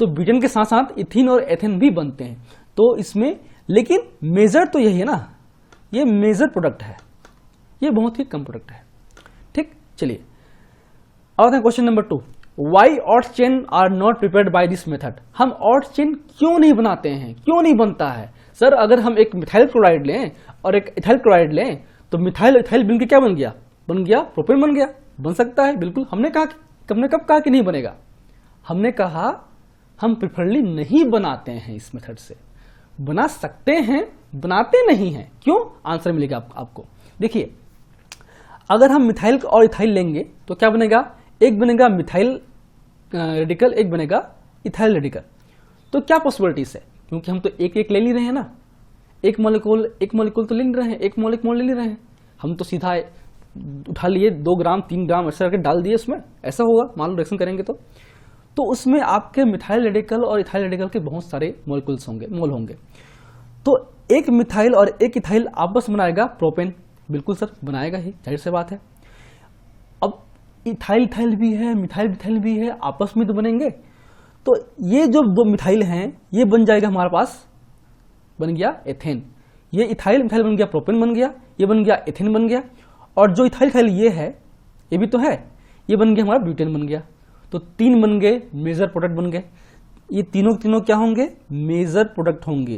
तो ब्यूटेन के साथ साथ इथीन और एथेन भी बनते हैं तो इसमें, लेकिन मेजर तो यही है ना, ये मेजर प्रोडक्ट है, ये बहुत ही कम प्रोडक्ट है, ठीक। चलिए अब question number 2, why odd chain are not prepared by this method. हम ऑड चेन क्यों नहीं बनाते हैं, क्यों नहीं बनता है? सर अगर हम एक मिथाइल क्लोराइड लें और एक इथाइल क्लोराइड लें तो मिथाइल इथाइल मिलकर क्या बन गया प्रोपेन बन गया, बन सकता है बिल्कुल। हमने कब कहा कि नहीं बनेगा, हमने कहा हम प्रिफरली नहीं बनाते हैं, इस मेथड से बना सकते हैं, बनाते नहीं हैं। क्यों, आंसर मिलेगा आपको। देखिए अगर हम मिथाइल और इथाइल लेंगे तो क्या बनेगा, एक बनेगा मिथाइल रेडिकल, एक बनेगा इथाइल रेडिकल। तो क्या पॉसिबिलिटीज है, क्योंकि हम तो एक एक ले रहे हैं ना, एक मॉलिक्यूल तो ले रहे हैं, एक मॉलिक्यूल ले रहे हैं, हम तो सीधा उठा लिए 2 ग्राम 3 ग्राम ऐसा करके डाल दिए उसमें, ऐसा होगा मान लो रिएक्शन करेंगे तो उसमें आपके मिथाइल रेडिकल और इथाइल रेडिकल के बहुत सारे मॉलिक्यूल्स होंगे, मोल होंगे। तो एक मिथाइल और एक इथाइल आपस बनाएगा प्रोपेन, बिल्कुल सर बनाएगा ही, जाहिर सी बात है। अब इथाइल भी है, मिथाइल भी है, आपस में तो बनेंगे। तो ये जो 2 मिथाइल हैं ये बन जाएगा हमारे पास, बन गया एथेन। ये इथाइल मिथाइल बन गया प्रोपेन बन गया, ये बन गया एथेन बन गया। और जो इथाइल ये है, ये भी तो है, ये बन गया हमारा ब्यूटेन बन गया। तो 3 बन गए, मेजर प्रोडक्ट बन गए। ये तीनों क्या होंगे, मेजर प्रोडक्ट होंगे।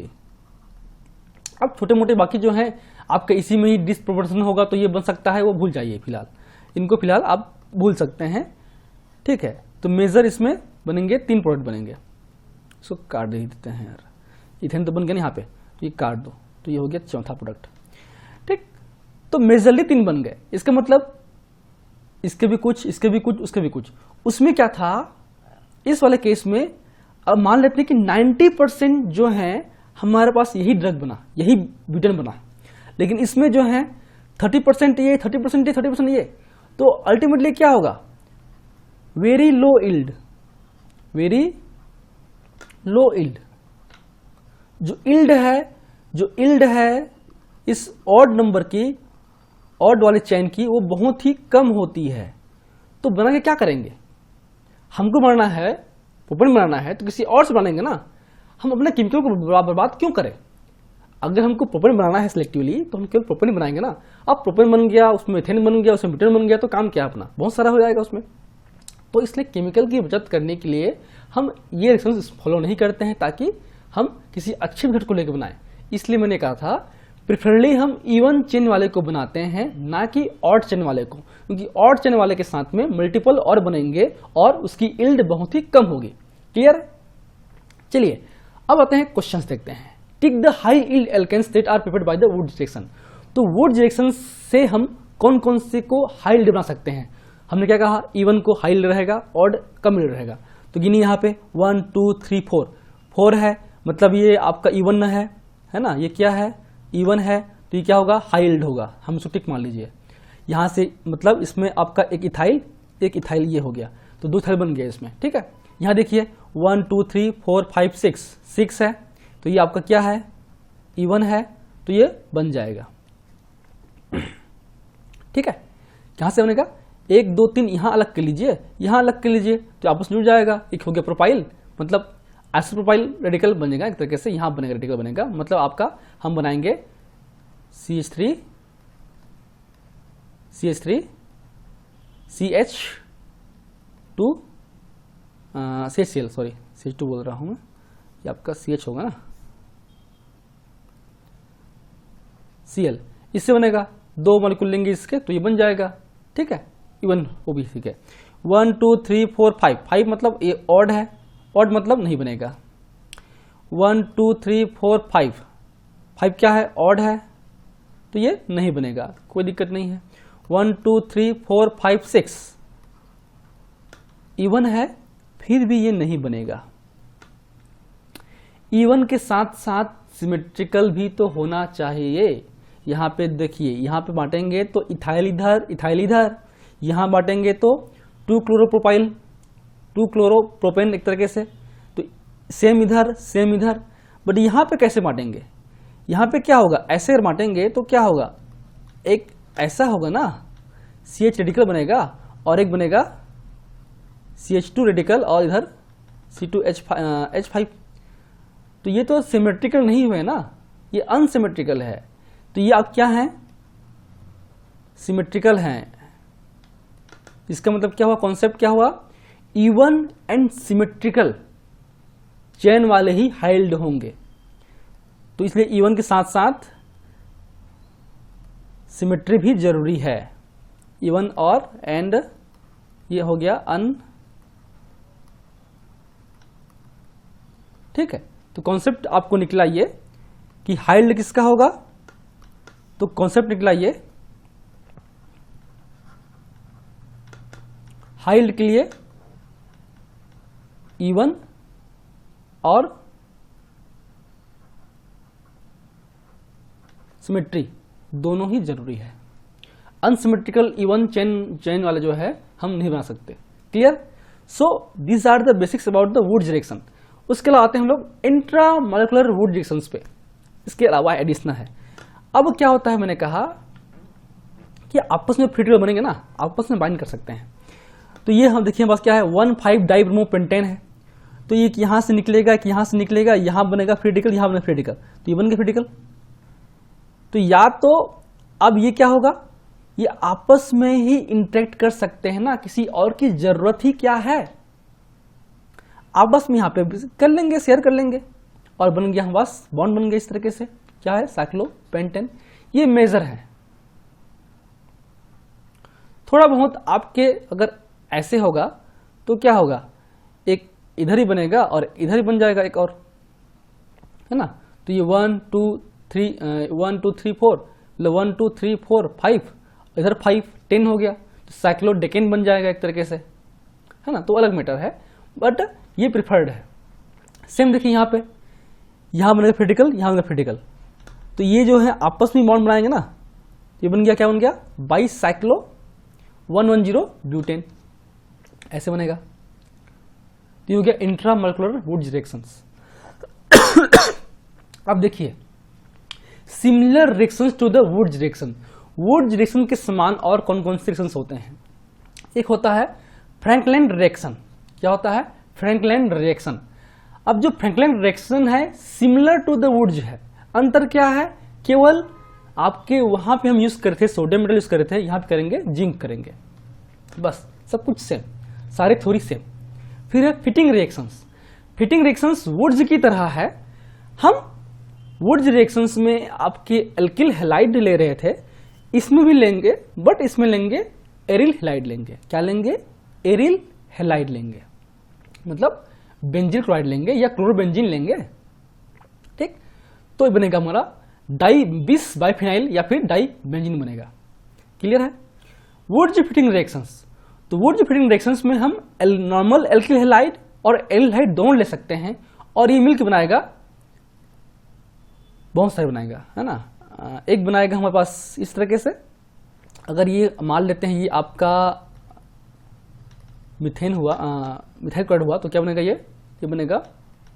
अब छोटे मोटे बाकी जो हैं आपके इसी में ही डिसप्रोपोर्शन होगा तो ये बन सकता है, वो भूल जाइए फिलहाल, इनको फिलहाल आप भूल सकते हैं, ठीक है। तो मेजर इसमें बनेंगे 3 प्रोडक्ट बनेंगे, इसको काट दे देते हैं यार, इथेन तो बन गया ना यहाँ पे, तो ये काट दो, तो ये हो गया चौथा प्रोडक्ट, ठीक। तो मेजरली 3 बन गए, इसका मतलब इसके भी कुछ, इसके भी कुछ, उसके भी कुछ। उसमें क्या था, इस वाले केस में अब मान लेते हैं कि 90% जो है हमारे पास यही ड्रग बना, यही ब्यूटेन बना, लेकिन इसमें जो है 30% ये, 30% ये, 30% ये। तो अल्टीमेटली क्या होगा, very low yield, very low yield. जो इल्ड है इस ऑड नंबर की, ऑड वाले चेन की, वो बहुत ही कम होती है। तो बना के क्या करेंगे? हमको बनाना है, प्रोपेन बनाना है तो किसी और से बनाएंगे ना। हम अपने केमिकल को बर्बाद क्यों करें? अगर हमको प्रोपेन बनाना है सिलेक्टिवली तो हम केवल प्रोपेन बनाएंगे ना। अब प्रोपेन बन गया, उसमें मीथेन बन गया, उसमें ब्यूटेन बन गया, तो काम क्या अपना बहुत सारा हो जाएगा उसमें। तो इसलिए केमिकल की बचत करने के लिए हम ये रिएक्शंस फॉलो नहीं करते हैं ताकि हम किसी अच्छे मेथड को लेकर बनाएं। इसलिए मैंने कहा था प्रिफरली हम इवन चेन वाले को बनाते हैं, ना कि ऑड चेन वाले को, क्योंकि ऑड चेन वाले के साथ में मल्टीपल और बनेंगे और उसकी इल्ड बहुत ही कम होगी। क्लियर? चलिए अब आते हैं क्वेश्चंस देखते हैं। Tick the high yield alkenes that are prepared by the वुड रिएक्शन। तो वुड रिएक्शन से हम कौन कौन से को हाई इल्ड बना सकते हैं? हमने क्या कहा? इवन को हाई इल्ड रहेगा, ऑड कम इल्ड रहेगा। तो गिनी यहाँ पे 1 2 3 4, 4 है मतलब ये आपका इवन है ना, ये क्या है? इवन है, तो ये क्या होगा? हाई इल्ड होगा। हम इसको टिक मान लीजिए। यहाँ से मतलब इसमें आपका एक इथाइल ये हो गया, तो 2 इथाइल बन गया इसमें। ठीक है, यहाँ देखिए 1 2 3 4 5 6 है, तो ये आपका क्या है? इवन है, तो ये बन जाएगा। ठीक है, कहाँ से बनेगा? 1 2 3 यहाँ अलग कर लीजिए, यहाँ अलग कर लीजिए, तो आपस में जुड़ जाएगा। एक हो गया प्रोपाइल, मतलब आइसोप्रोपाइल रेडिकल बनेगा एक तरीके से, यहाँ बनेगा रेडिकल बनेगा, मतलब आपका हम बनाएंगे CH3 CH2 CHCl, sorry CH2 बोल रहा हूँ मैं, ये आपका CH होगा ना, Cl। इससे बनेगा 2 मॉलिक्यूल लेंगे इसके, तो ये बन जाएगा। ठीक है, इवन वो भी ठीक है। 1 2 3 4 5, 5 मतलब ये ऑड है, ऑड मतलब नहीं बनेगा। 1 2 3 4 5, 5 क्या है? ऑड है, तो ये नहीं बनेगा, कोई दिक्कत नहीं है। 1 2 3 4 5 6 इवन है, फिर भी ये नहीं बनेगा। इवन के साथ साथ सिमेट्रिकल भी तो होना चाहिए। यहाँ पे देखिए, यहाँ पे बांटेंगे तो इथाइल इधर, यहाँ बांटेंगे तो 2 क्लोरोप्रोपाइल 2 क्लोरोप्रोपेन एक तरीके से, तो सेम इधर। बट यहाँ पे कैसे बांटेंगे? यहाँ पे क्या होगा? ऐसे अगर बांटेंगे तो क्या होगा? एक ऐसा होगा ना, CH रेडिकल बनेगा और एक बनेगा CH2 रेडिकल और इधर C2H5। तो ये तो सिमेट्रिकल नहीं हुए ना, ये अनसिमेट्रिकल है। तो ये आप क्या हैं? सिमेट्रिकल हैं। इसका मतलब क्या हुआ? कॉन्सेप्ट क्या हुआ? इवन एंड सिमेट्रिकल चेन वाले ही हाइल्ड होंगे, तो इसलिए इवन के साथ साथ सिमेट्री भी जरूरी है। इवन और एंड, ये हो गया अन। ठीक है, तो कॉन्सेप्ट आपको निकला ये कि हाइल्ड किसका होगा, तो कॉन्सेप्ट निकला ये हाइल्ड के लिए इवन और सिमेट्री दोनों ही जरूरी है। अनसिमेट्रिकल इवन चेन वाले जो है हम नहीं बना सकते। Clear? So these are the basics about the वुड रिएक्शन। उसके अलावा आते हैं हम लोग इंट्रा मॉलिक्यूलर वुड रिएक्शंस पे। इसके अलावा एडिशनल है। अब क्या होता है, मैंने कहा कि आपस में फ्री रेडिकल बनेंगे ना, आपस में बाइंड कर सकते हैं। तो ये हम देखिए बस क्या है, 1,5 डाइब्रोमो पेंटेन है, तो ये यहाँ से निकलेगा, कि यहाँ से निकलेगा, यहाँ बनेगा फ्री रेडिकल, यहाँ बनेगा फ्री रेडिकल, तो ये बन गया फ्री रेडिकल। तो या तो अब ये क्या होगा, ये आपस में ही इंटरेक्ट कर सकते हैं ना, किसी और की जरूरत ही क्या है, आपस में यहाँ पे कर लेंगे, शेयर कर लेंगे और बन गया, बस बॉन्ड बन गया इस तरीके से। क्या है? साइक्लोपेंटेन। ये मेजर है। थोड़ा बहुत आपके अगर ऐसे होगा तो क्या होगा, एक इधर ही बनेगा और इधर ही बन जाएगा एक और, है ना। तो ये 1 2 3 1 2 3 4, 1 2 3 4 5, इधर 5 10 हो गया, तो साइक्लोडेकेन बन जाएगा एक तरीके से, है ना। तो अलग मैटर है, बट ये प्रिफर्ड है। सेम देखिए यहाँ पे, यहाँ बनेगा क्रिटिकल, यहाँ बनेगा क्रिटिकल, तो ये जो है आपस में बॉन्ड बनाएंगे ना, ये बन गया, क्या बन गया, बाइसाइक्लो 110 ब्यूटेन, ऐसे बनेगा। तो ये हो गया इंट्रामोलिकुलर वुड्स रिएक्शंस। अब देखिए similar reactions to the Wurtz reaction. Wurtz reaction के समान और कौन कौन से रिएक्शंस होते हैं? एक होता है फ्रैंकलैंड रिएक्शन। क्या होता है? Frankland reaction. अब जो फ्रैंकलैंड रिएक्शन है सिमिलर टू द वुड्स है। अंतर क्या है? केवल आपके वहां पे हम यूज करते थे सोडियम मेटल यूज कर रहे थे, यहां पे करेंगे जिंक करेंगे, बस सब कुछ सेम, सारे थ्योरी सेम। फिर है Fittig reactions. Fittig reactions Wurtz की तरह है। हम वुड्स रिएक्शंस में आपके एल्किल हैलाइड ले रहे थे, इसमें भी लेंगे, बट इसमें लेंगे एरिल हैलाइड लेंगे। क्या लेंगे? एरिल हैलाइड लेंगे, मतलब बेंजील क्लोराइड लेंगे या क्लोरोबेंजीन लेंगे। ठीक, तो ये बनेगा हमारा डाई बिस बाइफिनाइल या फिर डाई बेंजीन बनेगा। क्लियर है? Wurtz Fittig reactions. तो वुड्स फिटिंग रिएक्शंस में हम नॉर्मल एल्किल हैलाइड और एरिल हैलाइड दोनों ले सकते हैं और ये मिलकर बनाएगा, बहुत सारे बनाएगा, है ना। एक बनाएगा हमारे पास इस तरीके से। अगर ये मान लेते हैं ये आपका मिथेन हुआ, मिथाइल क्लोराइड हुआ, तो क्या बनेगा? ये बनेगा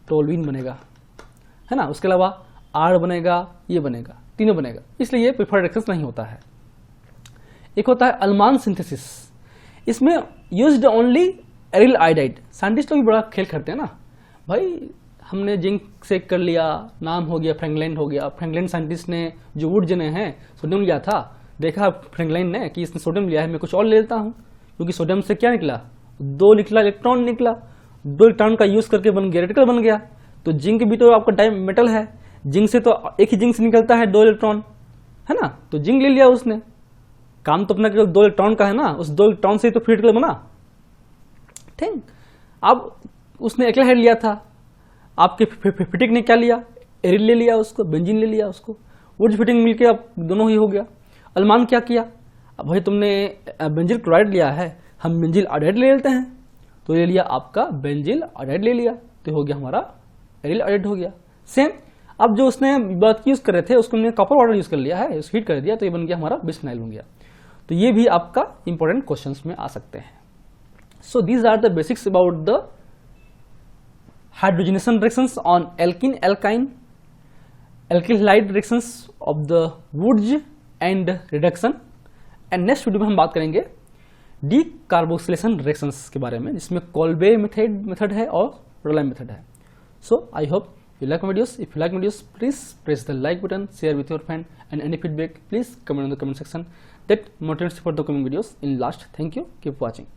टोलुइन बनेगा, है ना। उसके अलावा आर बनेगा, ये बनेगा, तीनों बनेगा, इसलिए ये प्रिफर्ड रिएक्शंस नहीं होता है। एक होता है अल्मान सिंथेसिस। इसमें used only aryl iodide. Scientist लोग भी बड़ा खेल करते हैं ना भाई, हमने जिंक से कर लिया, नाम हो गया फ्रैंकलैंड हो गया। फ्रैंकलैंड साइंटिस्ट ने जो वुड जने हैं सोडियम लिया था, देखा फ्रैंकलैंड ने कि इसने सोडियम लिया है, मैं कुछ और ले लेता हूँ, क्योंकि सोडियम से क्या निकला? 2 निकला, इलेक्ट्रॉन निकला। 2 इलेक्ट्रॉन का यूज करके बन गया, रेडिकल बन गया। तो जिंक भी तो आपका डाई मेटल है, जिंक से तो एक ही जिंक से निकलता है 2 इलेक्ट्रॉन, है ना। तो जिंक ले लिया उसने, काम तो अपना केवल 2 इलेक्ट्रॉन का है ना, उस 2 इलेक्ट्रॉन से तो फ्री रेडिकल बना। ठीक, अब उसने एल्किल हाइड लिया था, आपके फिटिंग ने क्या लिया? एरिल ले लिया, उसको बेंजीन ले लिया, उसको वुड्स फिटिंग मिलके अब दोनों ही हो गया। अल्मान क्या किया? अब भाई तुमने बेंजील क्लोराइड लिया है, हम बेंजील आयोडाइड ले लेते हैं, तो ले लिया आपका बेंजील आयोडाइड ले लिया, तो हो गया हमारा एरिल आयोडाइड हो गया। सेम अब जो उसने बात यूज कर रहे थे उसको हमने कॉपर वाटर यूज कर लिया है, उसको हीट कर दिया, तो ये बन गया हमारा बिस्फेनाइल बन गया। तो ये भी आपका इंपॉर्टेंट क्वेश्चंस में आ सकते हैं। So these are the basics about the hydrogenation reactions on alkene alkyne alkyl halide reactions of the Wurtz and reduction। And next video में हम बात करेंगे डीकार्बोक्सिलेशन रिएक्शंस के बारे में, जिसमें कोल्बे मेथड है और रोलाइन मेथड है। So I hope you like my videos. If you like my videos, please press the like button, share with your friend, and any feedback please comment in the comment section. That motivates for the coming videos in last. Thank you, keep watching.